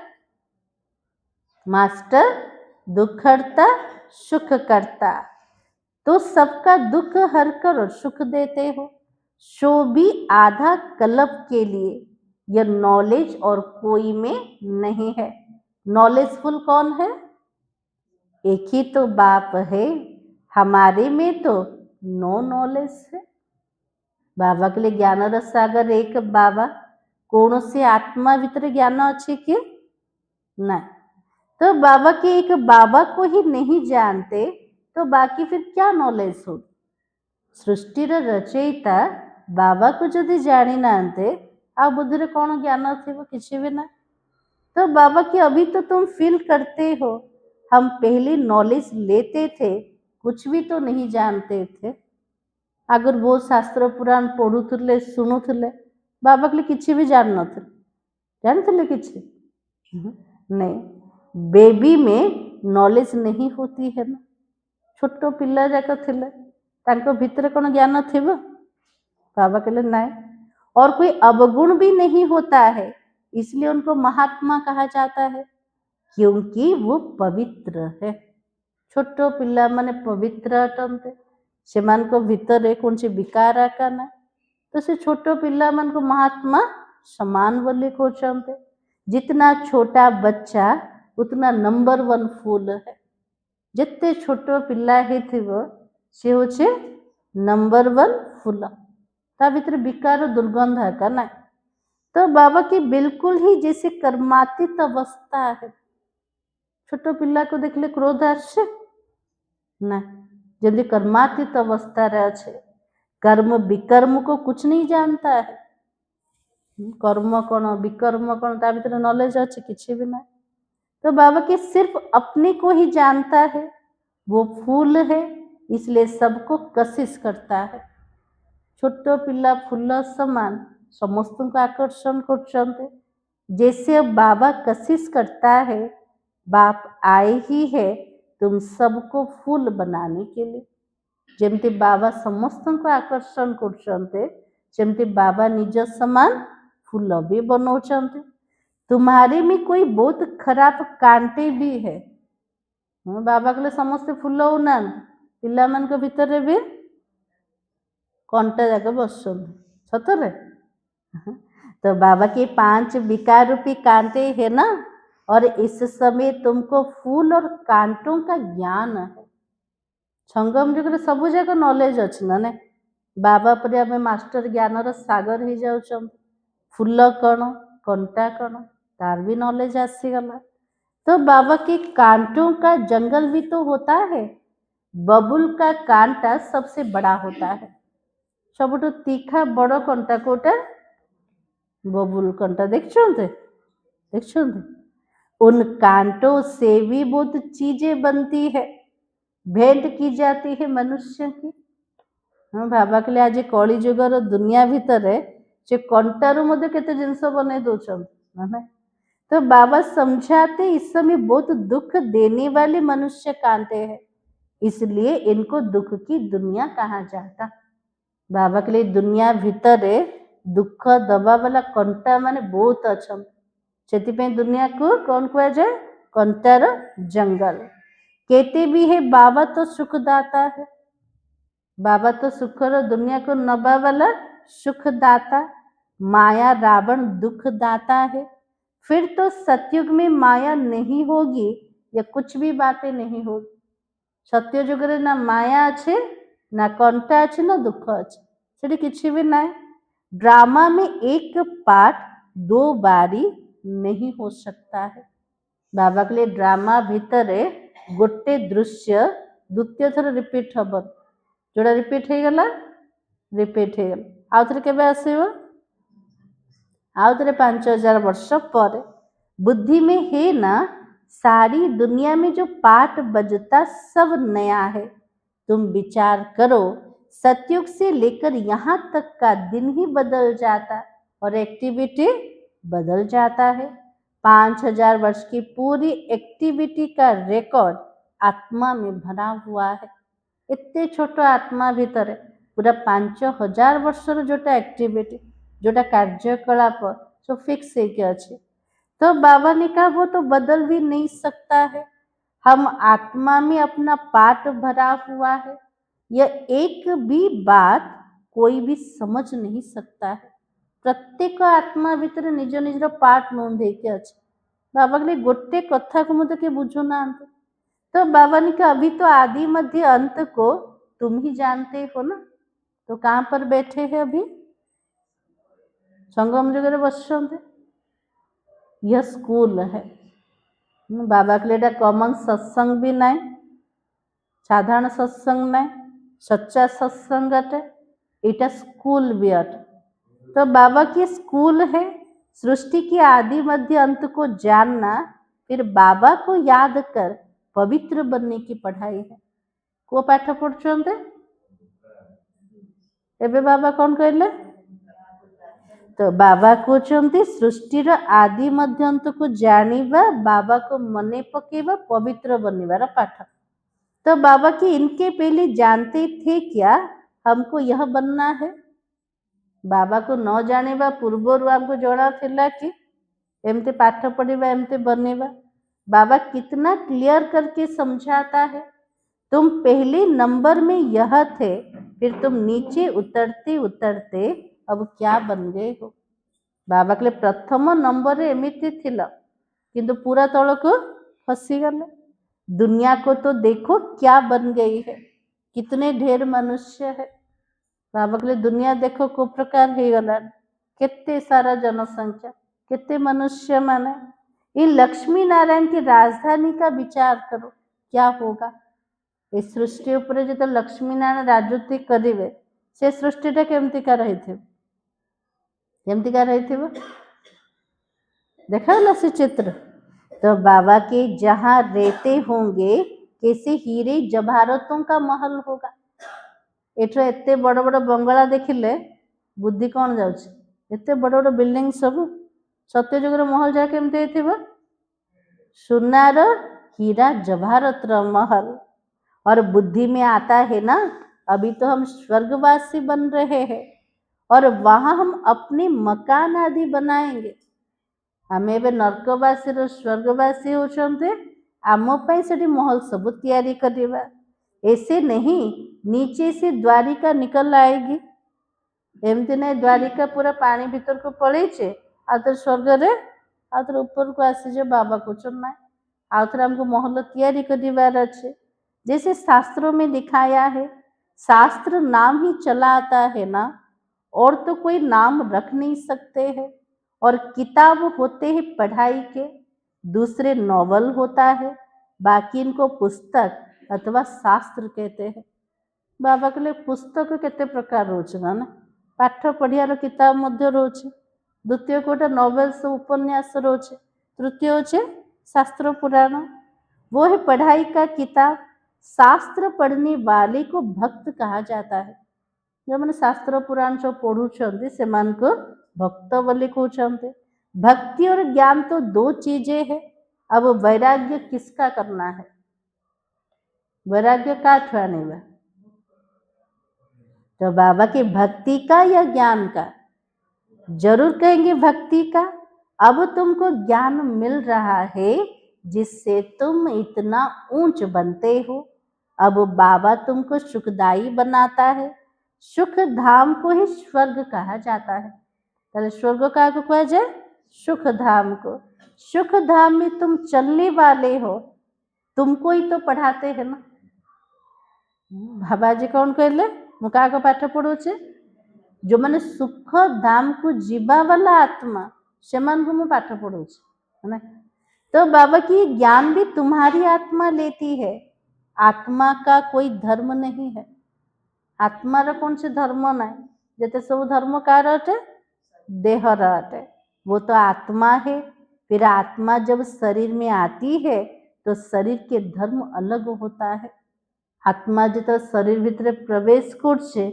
मास्टर दुख हरता सुख करता। तो सबका दुख हर कर सुख देते हो, सो भी आधा कल्प के लिए। यह नॉलेज और कोई में नहीं है। नॉलेजफुल कौन है? एक ही तो बाप है, हमारे में तो नो नॉलेज है। बाबा के लिए ज्ञान रस सागर एक बाबा, कौन से आत्मा भीतर ज्ञान अच्छे कि नहीं। तो बाबा के एक बाबा को ही नहीं जानते तो बाकी फिर क्या नॉलेज हो। सृष्टिर रचयिता बाबा को जदि जानी नांते आ बुद्धि रे कौन ज्ञान थी किसी भी ना। तो बाबा की अभी तो तुम फील करते हो, हम पहले नॉलेज लेते थे, कुछ भी तो नहीं जानते थे। अगर वो शास्त्र पुराण पढ़ुले शुणुले बाबा के लिए किसी भी जान न जानते किसी नहीं। बेबी में नॉलेज नहीं होती है ना। छोट पिला जाक थे भितर कौन ज्ञान थी बाबा के लिए नहीं। और कोई अवगुण भी नहीं होता है, इसलिए उनको महात्मा कहा जाता है, क्योंकि वो पवित्र है। छोट पिला माने पवित्र अटंते, से भितर कौन सी विकार आका ना। तो से छोट पिला मान को महात्मा समान बोली कहते। जितना छोटा बच्चा उतना नंबर 1 फूल है। जिते छोट पिला सी होचे नंबर 1 फूल, ता भीतर विकार दुर्गंध है ना। तो बाबा की बिल्कुल ही जैसे कर्मातीत अवस्था है। छोट पिला को देखले क्रोध आसे ना, जल्दी कर्मातीत अवस्था रहे। कर्म विकर्म को कुछ नहीं जानता है। कर्म कौन विकर्म कौन ता भीतर नॉलेज अच्छे किसी भी ना। तो बाबा के सिर्फ अपने को ही जानता है। वो फूल है इसलिए सबको कशिश करता है। छोट पिला फूल समान समस्त को आकर्षण कर। जैसे बाबा कशिश करता है, बाप आए ही है तुम सबको फूल बनाने के लिए। जमती बाबा समस्त को आकर्षण करते, बाबा निज समान फूल भी बनाते। तुम्हारे में कोई बहुत खराब कांटे भी है। बाबा के लिए समस्त फूल होना पिला मान को भीतर भी कंटा जाके बस सतरे। तो बाबा के 5 विकार रूपी कांटे है ना, और इस समय तुमको फूल और कांटों का ज्ञान है। संगम जुग सब जगह नॉलेज अच्छी ना। बाबा पर आम मास्टर ज्ञानर सागर हो जाऊँ। फूल कण कंटा कण तार भी नॉलेज आसीगला। तो बाबा के कांटों का जंगल भी तो होता है। बबुल का कांटा सबसे बड़ा होता है। सब तीखा बड़ कंटा कोटा बबुल कंटा देखते। उन कांटों से भी बहुत चीजें बनती है, भेंट की जाती है मनुष्य की। हाँ बाबा के लिए आज कली जुगर दुनिया भितर से कंटारू केते जिनस बन दौरान। तो बाबा समझाते इस समय बहुत दुख देने वाले मनुष्य कांटे हैं, इसलिए इनको दुख की दुनिया कहा जाता। बाबा के लिए दुनिया भितर दुख दबा वाला कंटा माने बहुत अच्छा, से दुनिया को कौन कहा जाए, कंटार जंगल। कहते भी है बाबा तो सुखदाता है, बाबा तो सुखर दुनिया को नबा वाला सुखदाता, माया रावण दुखदाता है। फिर तो सतयुग में माया नहीं होगी या कुछ भी बातें नहीं होगी। सत्ययुग रे ना माया अच्छे ना कंटा अच्छे ना दुख अच्छे, सेठी किसी भी ना। ड्रामा में एक पार्ट दो बारी नहीं हो सकता है। बाबा के लिए ड्रामा भितर गोटे दृश्य द्वितीय थर रिपीट हम, जोड़ा रिपीट हो गला रिपीट हो गला, आउ थे केबे आसीबो, आउ थे 5000 वर्ष पर। बुद्धि में है ना सारी दुनिया में जो पाठ बजता सब नया है। तुम विचार करो, सतयुग से लेकर यहाँ तक का दिन ही बदल जाता और एक्टिविटी बदल जाता है। 5000 वर्ष की पूरी एक्टिविटी का रिकॉर्ड आत्मा में भरा हुआ है। इतने छोटो आत्मा भीतर पूरा 5000 वर्षर जोटा एक्टिविटी जोटा कार्यकलाप सब फिक्स है क्या अच्छे। तो बाबा ने कहा वो तो बदल भी नहीं सकता है। हम आत्मा में अपना पाठ भरा हुआ है, यह एक भी बात कोई भी समझ नहीं सकता है। प्रत्येक आत्मा भीतर निज निजर पाठ नोंधे के अच्छे। बाबा के गोटे कथा को मत के बुझु ना। तो बाबा ने कहा अभी तो आदि मध्य अंत को तुम ही जानते हो ना, तो कहाँ पर बैठे हैं अभी, संगम जगह बसते। यह स्कूल है, बाबा के लिए कॉमन सत्संग भी नहीं, साधारण सत्संग नहीं, सच्चा सत्संग अटे, इटा स्कूल भी अटे। तो बाबा की स्कूल है, सृष्टि के आदि मध्य अंत को जानना, फिर बाबा को याद कर पवित्र बनने की पढ़ाई है। को पाठ पढ़ुछन्ते एबे बाबा कौन कहले, तो बाबा कहते सृष्टिर आदि मध्य अंत को जानिबा, बाबा को मने पकेबा, पवित्र बनिबार पाठ। तो बाबा की इनके पहले जानते थे क्या हमको यह बनना है। बाबा को न जानिबा पूर्वर हमको जड़ा थिला कि एमते पाठ पढ़िबा एमते बनेबा। बाबा कितना क्लियर करके समझाता है, तुम पहले नंबर में यह थे, फिर तुम नीचे उतरते उतरते अब क्या बन गए हो। बाबा के लिए प्रथम नंबर एमती थिला किंतु पूरा तल को फसी गले। दुनिया को तो देखो क्या बन गई है, कितने ढेर मनुष्य है। बाबा के लिए दुनिया देखो को प्रकार हो गला, केते सारा जनसंख्या, केते मनुष्य माने। इन लक्ष्मी नारायण की राजधानी का विचार करो क्या होगा। इस सृष्टि उपरे जो लक्ष्मी नारायण राजत्व करेंगे, से सृष्टिटा केमतिका रही थी, केमतिका रही थी देखा ना से चित्र। तो बाबा के जहाँ रहते होंगे कैसे हीरे जवाहरतों का महल होगा। एठो एते बड़ बड़ बंगला देखिले बुद्धि कौन जाउछि, एते बड़ बड़ बिल्डिंग सब सत्यजुगर महल जा केमते थी, सुनार हीरा जवाहरत महल। और बुद्धि में आता है ना, अभी तो हम स्वर्गवासी बन रहे हैं और वहां हम अपने मकान आदि बनाएंगे। हमें एबे नरकवासी रो स्वर्गवासी होचंते, आम पई सेठी महल सब तैयारी करिबा। ऐसे नहीं नीचे से द्वारिका निकल आएगी, एमती नहीं द्वारिका पूरा पानी भीतर को पड़े आउे स्वर्ग रे आउे ऊपर को आसीजे बाबा को चुना आउे हमको महल तैयारी करिबार अच्छे। जैसे शास्त्रों में दिखाया है, शास्त्र नाम ही चला आता है ना, और तो कोई नाम रख नहीं सकते हैं। और किताब होते हैं पढ़ाई के, दूसरे नॉवल होता है, बाकी इनको पुस्तक अथवा शास्त्र कहते हैं। बाबा के लिए पुस्तक केते प्रकार रोचना ना, पाठ पढ़ियार किताब मध्य रोचे, द्वितीय गोटे नॉवेल्स उपन्यास रोचे, तृतीय होचे शास्त्र पुराण, वो है पढ़ाई का किताब। शास्त्र पढ़ने वाले को भक्त कहा जाता है। जो मैंने शास्त्र पुराण सब पढ़ुंट से भक्त बोली कहते। भक्ति और ज्ञान तो दो चीजें हैं। अब वैराग्य किसका करना है? वैराग्य का ठहरने में तो बाबा की भक्ति का या ज्ञान का? जरूर कहेंगे भक्ति का। अब तुमको ज्ञान मिल रहा है जिससे तुम इतना ऊंच बनते हो। अब बाबा तुमको सुखदाई बनाता है। सुख धाम को ही स्वर्ग कहा जाता है। तो स्वर्ग का को कहा जाए सुख धाम को। सुख धाम में तुम चलने वाले हो, तुमको ही तो पढ़ाते हैं ना। बाबाजी कौन कहले मुका को पाठ पढ़ुचे जो मैंने सुख धाम को जीवा वाला आत्मा से मन को मैं पाठ पढ़ुचे है ना। तो बाबा की ज्ञान भी तुम्हारी आत्मा लेती है। आत्मा का कोई धर्म नहीं है। आत्मा रा कौन से धर्म ना जैसे सब धर्म का अटे देह अटे, वो तो आत्मा है। फिर आत्मा जब शरीर में आती है तो शरीर के धर्म अलग होता है। आत्मा जो शरीर भितर प्रवेश करछे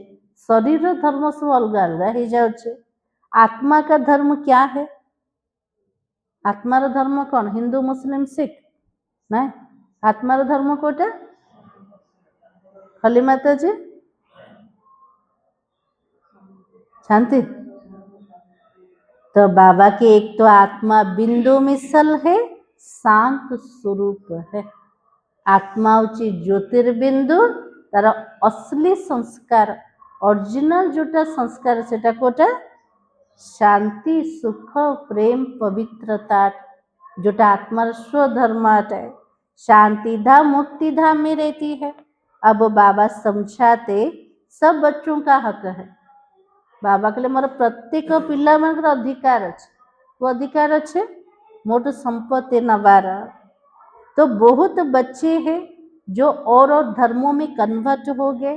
शरीर धर्म सब अलग अलग हो जाए। आत्मा का धर्म क्या है? आत्मार धर्म कौन? हिंदू मुस्लिम सिख ना। आत्मार धर्म कोटा खाली माता जी शांति। तो बाबा की एक तो आत्मा बिंदु मिसल है, शांत स्वरूप है। आत्मा होची ज्योतिर्बिंदु तार असली संस्कार ओरिजिनल जोटा संस्कार सेटा कोटा शांति सुख प्रेम पवित्रता जोटा आत्मार स्वधर्म है। शांति धाम मुक्ति धाम में रहती है। अब बाबा समझाते सब बच्चों का हक है। बाबा कहले मोर प्रत्येक पिला मानकर अधिकार अच्छे। वो अधिकार अच्छे मोट संपत्ति नवार। तो बहुत बच्चे हैं जो और धर्मों में कन्वर्ट हो गए,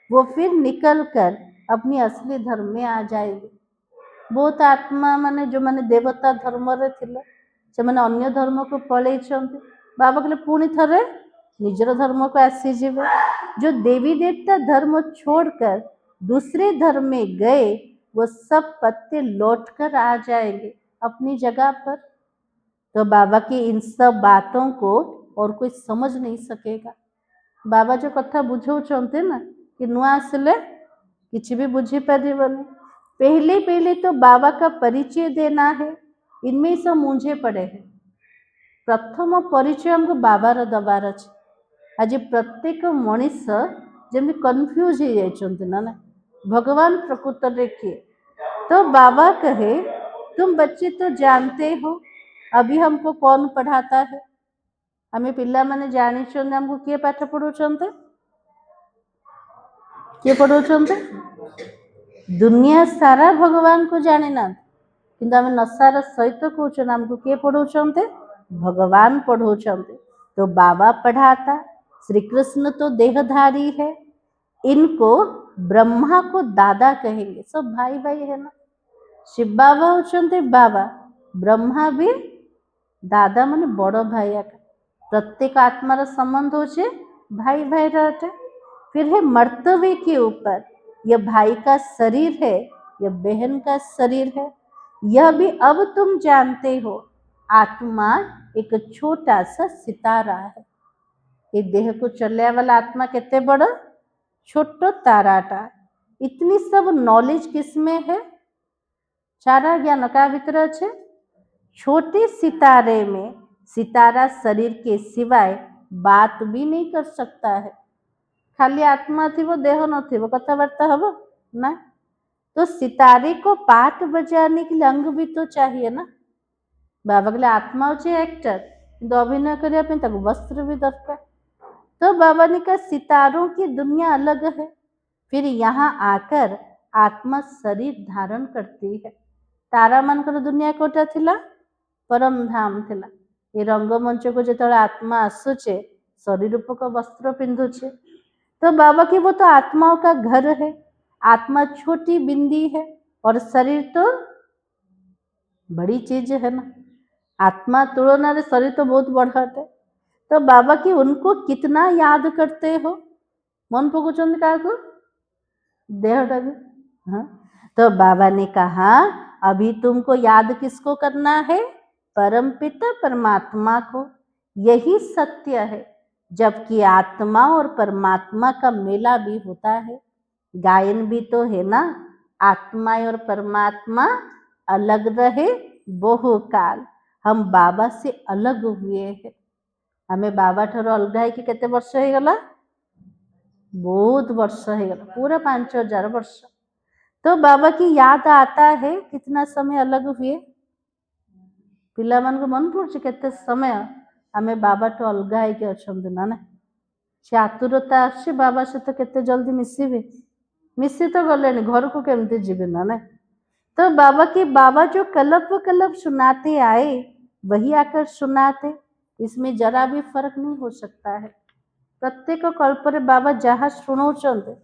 वो फिर निकल कर अपनी असली धर्म में आ जाएंगे। बहुत आत्मा माने जो माने देवता धर्म रे थिले से माने अन्य धर्म को पलई छंती। बाबा कहले पुणी थरे निजर धर्म को आसी जीवे। जो देवी देवता धर्म छोड़कर दूसरे धर्म में गए वो सब पत्ते लौट कर आ जाएंगे अपनी जगह पर। तो बाबा की इन सब बातों को और कोई समझ नहीं सकेगा। बाबा जो कथा बुझाउछंते ना कि नुआ आसले किसी भी बुझी पारिबनी। पहले पहले तो बाबा का परिचय देना है। इनमें सब मुंझे पड़े हैं। प्रथम परिचय हमको बाबार दबार अच्छे। आज प्रत्येक मनीष जमी कन्फ्यूज हो जाइछंते ना भगवान प्रकृत देखिए। तो बाबा कहे तुम बच्चे तो जानते हो अभी हमको कौन पढ़ाता है? हमें पिला माने जानी छंते हमको किए पाठ पढ़ुछंते? किए पढ़ुछंते? दुनिया सारा भगवान को जाने ना किंतु आम नशार सहित कहते आमको किए पढ़ाते? भगवान पढ़ाते। तो बाबा पढ़ाता। श्री कृष्ण तो देहधारी है। इनको ब्रह्मा को दादा कहेंगे। सब भाई भाई है ना। शिव बाबा होते बाबा, ब्रह्मा भी दादा माने बड़ भाई आका। प्रत्येक आत्मार संबंध होचे भाई भाई रहते। फिर है मर्तव्य के ऊपर यह भाई का शरीर है, यह बहन का शरीर है। यह भी अब तुम जानते हो। आत्मा एक छोटा सा सितारा है। ये देह को चलने वाला आत्मा कितने बड़ा छोटो ताराटा। इतनी सब नॉलेज किसमें है? सारा ज्ञान का भीतर है छोटे सितारे में। सितारा शरीर के सिवाय बात भी नहीं कर सकता है। खाली आत्मा थी वो देह न थी वो कथबार्ता हम ना। तो सितारे को पाठ बजाने के लिए अंग भी तो चाहिए ना। बाबा के लिए आत्मा हो एक्टर तो अभिनय करने वस्त्र भी दरकार। तो बाबा ने कहा सितारों की दुनिया अलग है। फिर यहाँ आकर आत्मा शरीर धारण करती है। तारा मानकर दुनिया कोटा थिला परम धाम थिला। ये रंगमंच को जो आत्मा आसुचे शरीर रूपक वस्त्र पिंधुचे। तो बाबा की वो तो आत्माओं का घर है। आत्मा छोटी बिंदी है और शरीर तो बड़ी चीज है ना। आत्मा तुलना शरीर तो बहुत बड़ा है। तो बाबा की उनको कितना याद करते हो? मन पकुचंद का को देहटा हाँ। तो बाबा ने कहा अभी तुमको याद किसको करना है? परमपिता परमात्मा को। यही सत्य है। जबकि आत्मा और परमात्मा का मेला भी होता है। गायन भी तो है ना, आत्मा और परमात्मा अलग रहे बहुकाल। हम बाबा से अलग हुए हैं। हमें बाबा ठार अलग है कि केते वर्ष हो गला? बहुत वर्ष हो गला, पूरा 5000 वर्ष। तो बाबा की याद आता है कितना समय अलग हुए? पिला मान को मन पड़ुछि केते समय हमें बाबा तो अलग है कि अछंत ना ना। से आतुरता आछि बाबा से तो केते जल्दी मिसिबे, मिसी तो गले घर को केमती जीवे ना ना। तो बाबा जो कलप सुनाते आए वही आकर सुनाते, इसमें जरा भी फर्क नहीं हो सकता है। प्रत्येक कल्परे बाबा जहाँ शुणाउछन्ते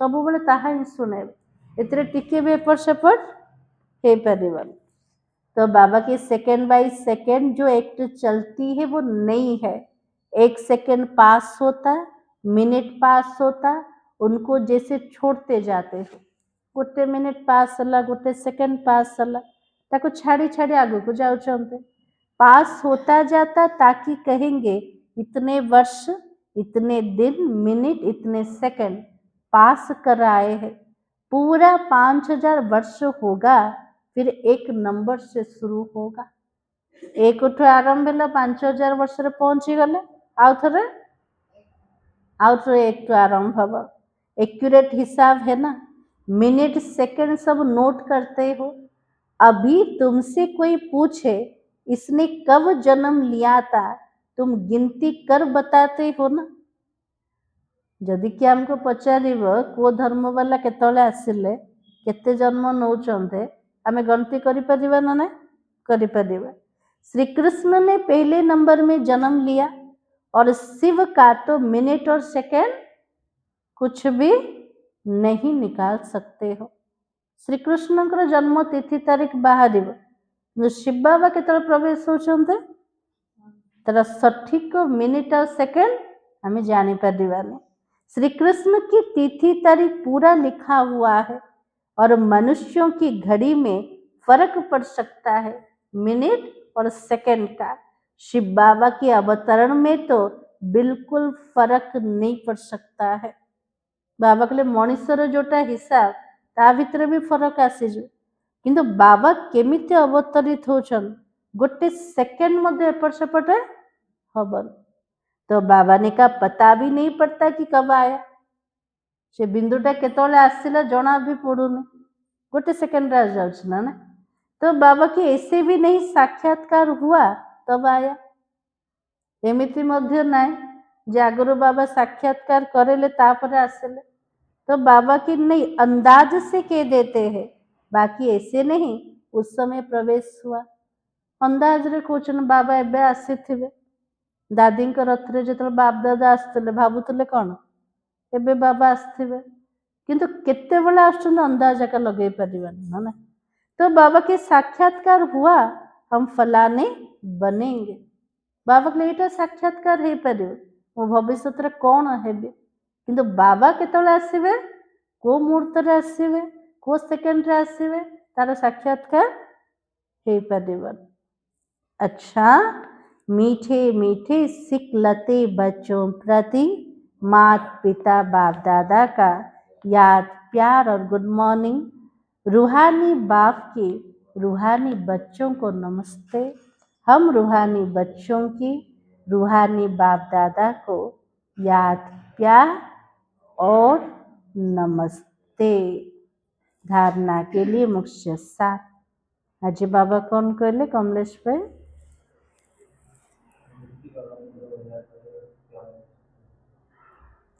सबुबले ताहा ही सुनेबे, एतरे टिके भी एपट सेपट हे परिबन। तो बाबा की सेकंड बाय सेकंड जो एक्ट चलती है वो नहीं है। 1 सेकंड पास होता, मिनट पास होता, उनको जैसे छोड़ते जाते हो। गोटे मिनिट पास हला, गोटे सेकंड पास हला, ताको छाड़ी छाड़ी आगु को जाउछन्ते। पास होता जाता ताकि कहेंगे इतने वर्ष, इतने दिन, मिनट, इतने सेकंड पास कर आए हैं। पूरा 5000 वर्ष होगा, फिर एक नंबर से शुरू होगा। एक उठु आरंभ है 5000 वर्ष रे पहुंची गले, आउ थरे एक टू आरंभ हब। एक्यूरेट हिसाब है ना, मिनट सेकंड सब नोट करते हो। अभी तुमसे कोई पूछे इसने कब जन्म लिया था, तुम गिनती कर बताते हो ना। जदि कि हमको पचारिब को धर्म वाला केतले आसिले, केते जन्म नौचंते, हमें गणती करि परिबा ना नहीं? करि परिबा। श्री कृष्ण ने पहले नंबर में जन्म लिया और शिव का तो मिनट और सेकंड कुछ भी नहीं निकाल सकते हो। श्री कृष्ण का जन्म तिथि तारीख बाहर शिव बाबा केतले प्रवेश होचंते, तर सठिक मिनट और सेकंड हमें जानी परिबानी। श्री कृष्ण की तिथि तारीख पूरा लिखा हुआ है और मनुष्यों की घड़ी में फर्क पड़ सकता है मिनट और सेकंड का। शिव बाबा के अवतरण में तो बिल्कुल फर्क नहीं पड़ सकता है। बाबा कहले मनुष्यर जोटा हिसाब ता भितर भी फरक आसीजो, किंतु बाबा केमिति अवतरित होचन गोटे सेकंड मध्य एपट सेपट हबन। तो बाबा ने का पता भी नहीं पड़ता कि कब आया, से बिंदुटा केतले आसिला जना भी पड़ुनी, गोटे सेकंड रे जाउछ ना ना। तो बाबा के ऐसे भी नहीं साक्षात्कार हुआ तब आया, एमिति मध्य नाय जे आगुरु बाबा साक्षात्कार करेले तापर आसिले। तो बाबा की नहीं अंदाज से कह देते हैं, बाकी ऐसे नहीं उस समय प्रवेश हुआ। अंदाज रे कोचन बाबा एबे आसीथिबे, दादी रथ रे जतले बाप दादा आसते भावुले कौन एबे बाबा आसथिबे, किंतु केते बेला आछन अंदाज का लगे परिबानी ना ना। तो बाबा के साक्षात्कार हुआ, हम फलाने बनेंगे। बाबा के लिए साक्षात्कार है परिबे, मो भविष्य रे कौन हेबे, किंतु बाबा केतले आसीबे, को मुहूर्त रे आसीबे, को सेकंड रे आसीबे, तार साक्षात्कार हे परिबानी। अच्छा, मीठे मीठे सिकलते बच्चों प्रति माता पिता बाप दादा का याद प्यार और गुड मॉर्निंग। रूहानी बाप के रूहानी बच्चों को नमस्ते। हम रूहानी बच्चों की रूहानी बाप दादा को याद प्यार और नमस्ते। धारणा के लिए मुख्य साथ आज बाबा कौन कहले कमलेश भाई?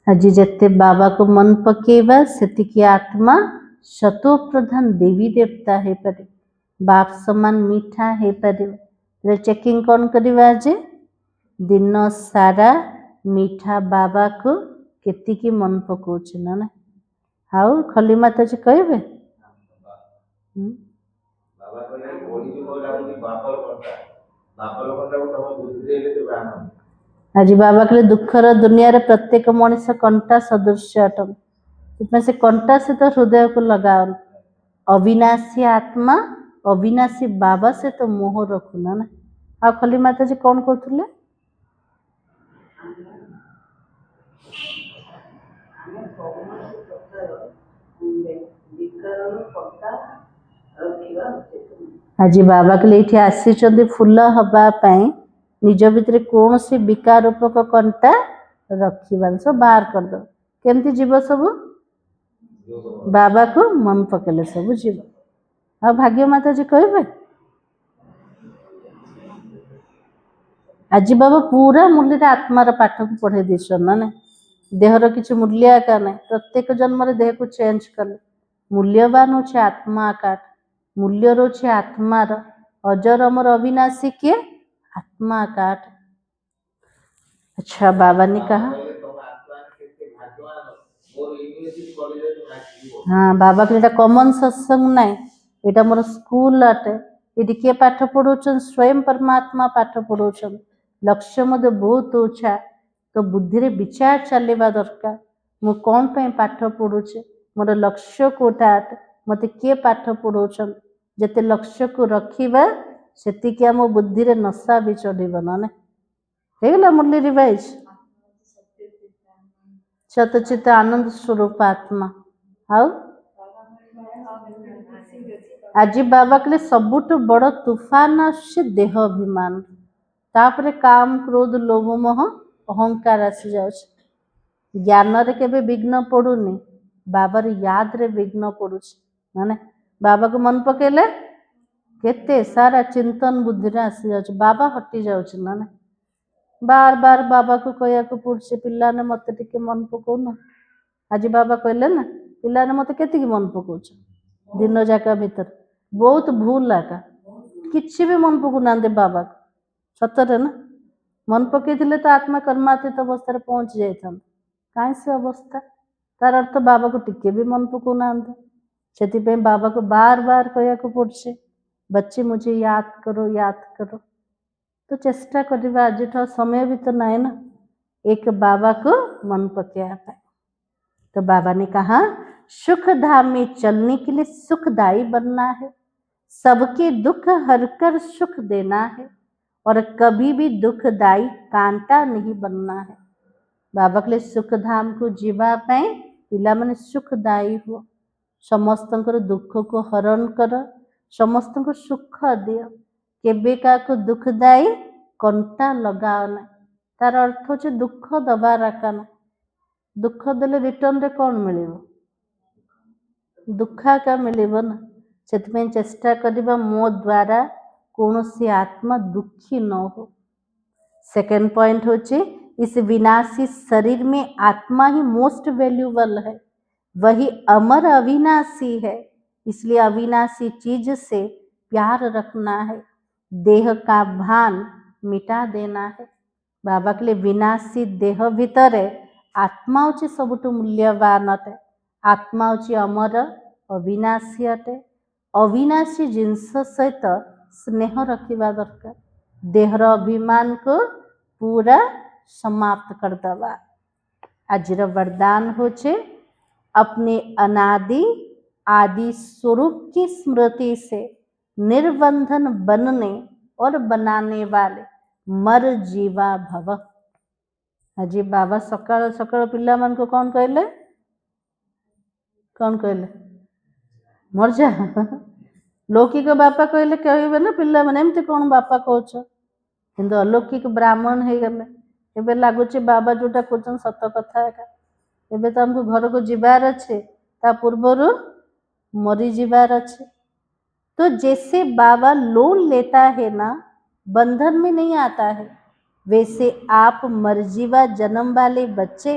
आज जत्ते बाबा को मन पकेवा सेतिकी आत्मा शतो प्रधान देवी देवता है परे, बाप समान मीठा है परे। चेकिंग कौन करिवा आज दिन सारा मीठा बाबा को केतिकी मन पकोछ ना ना। हाउ खली माता जी कहबे बाबा कहले ओडी जो लागुची बापर कंटा, बापर कंटा को तम बुद्धि देले तो आनंद। आज बाबा कहले दुखर दुनिया रे प्रत्येक मनुष्य कंटा सदृश्य अटन, से कंटा से तो हृदय को लगाओ। अविनाशी आत्मा अविनाशी बाबा से तो मोह रखुना ना। आ खली माता जी कौन कहते आज बाबा के लिए आसी फूल हवापाई निज भितर कौन सी विकार रूपक कंटा रखा सब बाहर करद केमती जीव सब बाबा को मन पकेले सब जीव आ भाग्य माता जी कहे आज बाबा पूरा मूल्य आत्मार पाठ को पढ़े दीछन ना ना देहर किसी मूल्य आका ना प्रत्येक जन्म देह को चेंज कले मूल्यवान हो आत्मा काट मूल्य रोचे आत्मार अजर अमर अविनाशी किए आत्मा काट। अच्छा बाबा ने कहा हाँ बाबा के कॉमन सत्संग ना यहाँ मोर स्कूल अटे ये किए पाठ पढ़ाऊन स्वयं परमात्मा पाठ पढ़ाऊन लक्ष्य मध्य बहुत ऊंचा तो बुद्धि रे विचार चलवा दरकार मु कौन पे पाठ पढ़ुचे मोर लक्ष्य कोटा अटे मत किए पाठ पढ़ाऊन जिते लक्ष्य को रखा से आम बुद्धि रे नशा भी चढ़ ना होगा मुरली रिवाइज सतचित आनंद स्वरूप आत्मा आउ आज बाबा के सबुठ बड़ तूफान आसे देह अभिमान तापरे काम क्रोध लोभ मोह अहंकार आसी जाउछ ज्ञान रे केबे विघ्न पड़ुनी बाबार याद रे विघ्न पड़ुछ माने बाबा को मन पकेले केते सारा चिंतन बुद्धि रे आसी जाउछ बाबा हटी जाउछ ना बार बार बाबा को कहया को पड़छे पिला ने मते टिके मन पकोना आज बाबा कहले ना पिला ने मते केति मन पकोछ दिन जाका भीतर बहुत भूल आका किसी भी मन पकु ना बाबा सतरे ना मन पकई तो आत्मा कर्मातीत अवस्था पहुंच जाता कहीं से अवस्था तार अर्थ बाबा को टिके भी मन पकु ना से बाबा को बार बार कहया को पड़छे बच्चे मुझे याद करो तो चेष्टा करवा आज समय भी तो ना ना एक बाबा को मन पकया पाए तो बाबा ने कहा सुख धाम में चलने के लिए सुखदायी बनना है सबके दुख हरकर सुख देना है और कभी भी दुखदायी कांटा नहीं बनना है बाबा के लिए सुख धाम को जीवा पाए पिला माने सुखदायी हो समस्त दुख को हरण कर समस्त को सुख दियो केबे का को दुखदायी कंटा लगाओ ना तार अर्थ हो दुख दबा रखना दुख देले रिटर्न रे कौन मिलिबो दुखा का मिलिबो ना से चेष्टा करबा मो द्वारा कौन सी आत्मा दुखी न हो सेकेंड पॉइंट होचे इस विनाशी शरीर में आत्मा ही मोस्ट वैल्यूबल है वही अमर अविनाशी है इसलिए अविनाशी चीज से प्यार रखना है देह का भान मिटा देना है बाबा के लिए विनाशी देह भीतर आत्मा होची सबुठु मूल्यवान अटे आत्मा होची अमर अविनाशी अटे अविनाशी जिनस सहित स्नेह रखा दरकार देहर अभिमान को पूरा समाप्त कर दवा आजर वरदान होचे अपने अनादि आदि स्वरूप की स्मृति से निर्बंधन बनने और बनाने वाले मर जीवा भव आज बाबा सकाल सकाल पिला मान को कौन कहले मर जा लौकिक बापा कहले कहबे ना पिला माने एमती कौन बापा कहछ किंतु अलौकिक ब्राह्मण हो गले एबे लागुच बाबा जोटा कहछन सत कथा एका एबे तो हमको घर को जीवार अच्छे ता पूर्वर मरी जीवार अच्छे तो जैसे बाबा लोन लेता है ना बंधन में नहीं आता है वैसे आप मरजीवा जन्म वाले बच्चे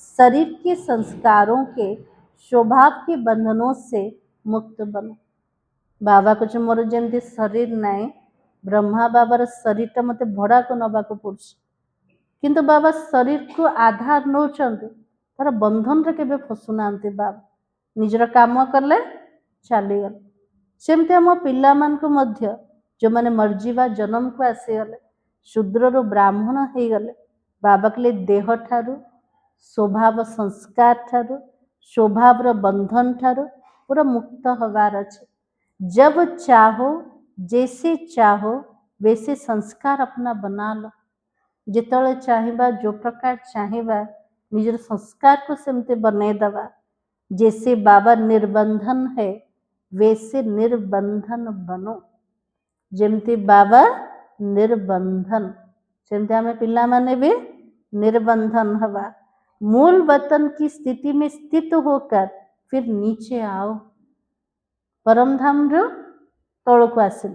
शरीर के संस्कारों के स्वभाव के बंधनों से मुक्त बनो बाबा कुछ मोर जमती शरीर नाई ब्रह्मा बाबार शरीर मत भड़ा को नवा को पड़छ किंतु बाबा शरीर को आधार नौ तार बंधन रे केबे फसुना बाबा निजर काम कले चलीगल सेमती आम पिला मान को मध्य जो माने मर्जीवा जन्म को आसीगले शूद्र रु ब्राह्मण हो गले बाबा के लिए देह ठारू स्वभाव संस्कार ठारू स्वभाव बंधन ठारू पूरा मुक्त हबार अच्छे जब चाहो जैसे चाहो वैसे संस्कार अपना बना लो। जितेबाला चाहिबा जो प्रकार चाहिबा निजर संस्कार को सेमते बनईदबा। जैसे बाबा निर्बंधन है वैसे निर्बंधन बनो। जेमती बाबा निर्बंधन सेमती आमे पिला माने भी निर्बंधन हवा। मूल वतन की स्थिति में स्थित होकर फिर नीचे आओ। परम धाम रो तल को आसिल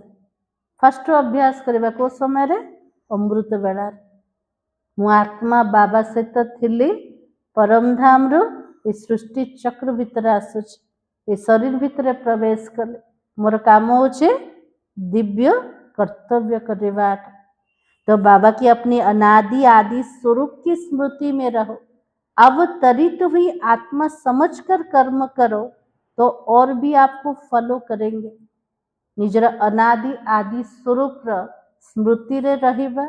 फर्स्ट अभ्यास करबा को समय रे अमृत बेला मु आत्मा बाबा सहित थिली परम धाम रो ए सृष्टि चक्र भीतर आसुच ए शरीर भीतर प्रवेश कले मोर काम होचे दिव्य कर्तव्य करवा। तो बाबा की अपनी अनादि आदि स्वरूप की स्मृति में रहो। अवतरित हुई आत्मा समझकर कर्म करो तो और भी आपको फॉलो करेंगे। निजर अनादि आदि स्वरूप स्मृति रे रहिबा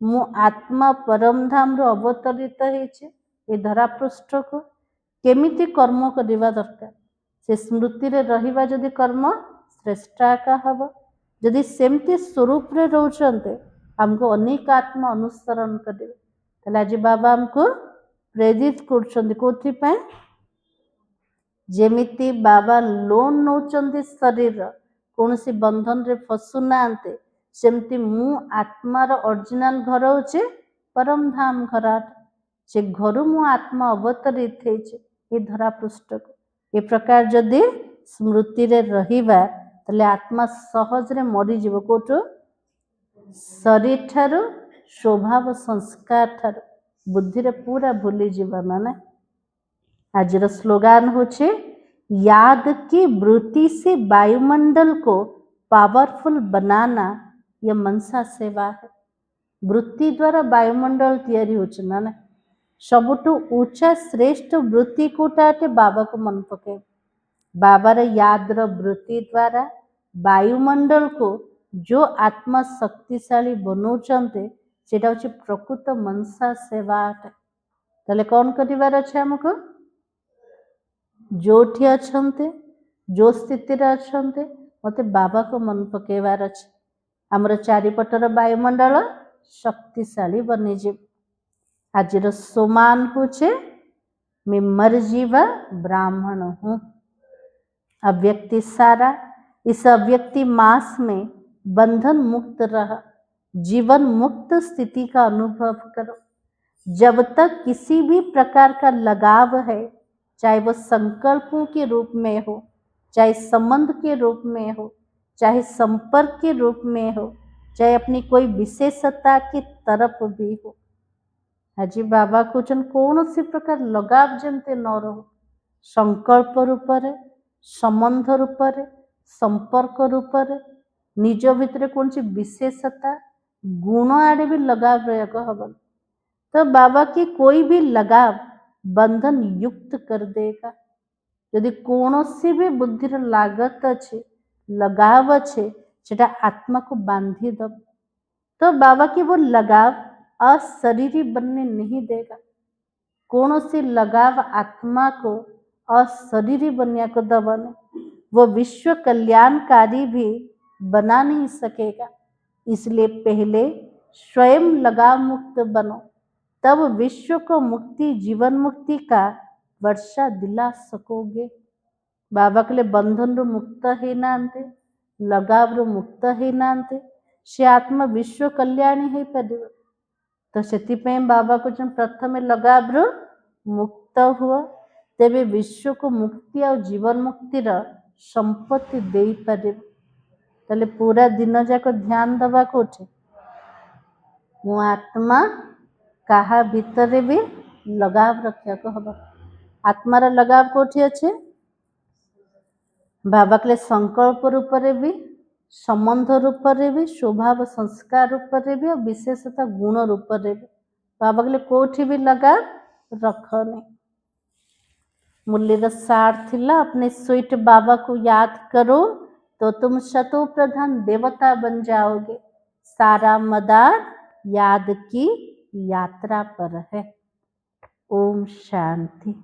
मु आत्मा परम धाम रो अवतरित हेचे ए धरा पृष्ठ को केमिति कर्म करवा दरकार से स्मृति रे रहिबा जदि कर्म श्रेष्ठा का हब। जदि सेमती स्वरूप रे रहउचंते हमको अनेक आत्मा अनुसरण करेंगे। ताले आज बाबा हमको प्रेरित करछंती कोथि पय जेमिति बाबा लोन नौचंती शरीर कौनसी बंधन रे फसु नांते सेमती मु आत्मार ओरिजिनल घर होचे परम धाम घराट से घर मु आत्मा अवतरित हेचे ए धरा पृष्ठ को ए प्रकार जदि स्मृति रे रहिबा ताले आत्मा सहज रे मरि जीव कोठो शरीर ठारू स्वभाव संस्कार ठारू बुद्धि रे पूरा भूली जीवा माने। आज स्लोगान होचे याद की वृत्ति से वायुमंडल को पावरफुल बनाना यह मनसा सेवा है। वृत्ति द्वारा वायुमंडल तैयारी होचे माने सबुठु ऊंचा श्रेष्ठ वृत्ति कोटाटे बाबा को मन पके बाबा रे याद रो वृत्ति द्वारा वायुमंडल को जो आत्मा शक्तिशाली बनौचंते सेटा होची प्रकृत मनसा सेवा। ताले कौन करिवार अछि हमको जोठी अछंते जो स्थिति रे अछंते मते बाबा को मन पकेवार अछि। हमर चारिपटर वायुमंडल शक्तिशाली बनी जे। आज सोमान होचे मैं मर जीवा ब्राह्मण हूँ। अव्यक्ति सारा इस अव्यक्ति मास में बंधन मुक्त रह जीवन मुक्त स्थिति का अनुभव करो। जब तक किसी भी प्रकार का लगाव है चाहे वो संकल्पों के रूप में हो चाहे संबंध के रूप में हो चाहे संपर्क के रूप में हो चाहे अपनी कोई विशेषता की तरफ भी हो। हाजी बाबा कौन कौन सी प्रकार लगाव जमते न रहो संकल्प रूप रे संबंध रूप रे संपर्क रूप रे निज भितर कौन सी विशेषता गुण आड़े भी लगाव प्रयोग हबन तो बाबा की कोई भी लगाव बंधन युक्त कर देगा। यदि कौन सी भी बुद्धि लागत अच्छे लगाव अच्छे सेटा आत्मा को बांधी दब तो बाबा की वो लगाव अशरीरी बनने नहीं देगा। कौन सी लगाव आत्मा को अशरीरी बनने को दबने वो विश्व कल्याणकारी भी बना नहीं सकेगा। इसलिए पहले स्वयं लगाव मुक्त बनो तब विश्व को मुक्ति जीवन मुक्ति का वर्षा दिला सकोगे। बाबा के लिए बंधन रू मुक्त ही नांते लगाव रू मुक्त ही नांते से आत्मा विश्व कल्याणी है परिव तो से बाबा को जो प्रथम लगाव रू मुक्त हुआ तेबे विश्व को मुक्ति और जीवन मुक्तिर संपत्ति दे पारे। ताले पूरा दिन जाक ध्यान दबा कोठे मु आत्मा कहा भीतर भी लगाव रखा को हब। आत्मार लगाव कोठी अच्छे बाबा के संकल्प रूप रे भी संबंध रूप रे भी स्वभाव संस्कार रूप रे भी और विशेषता गुण रूप रे भी बाबा के कोठी भी लगाव रखने। मुरली सार थिला अपने स्वीट बाबा को याद करो तो तुम शतो प्रधान देवता बन जाओगे। सारा मदार याद की यात्रा पर है। ओम शांति।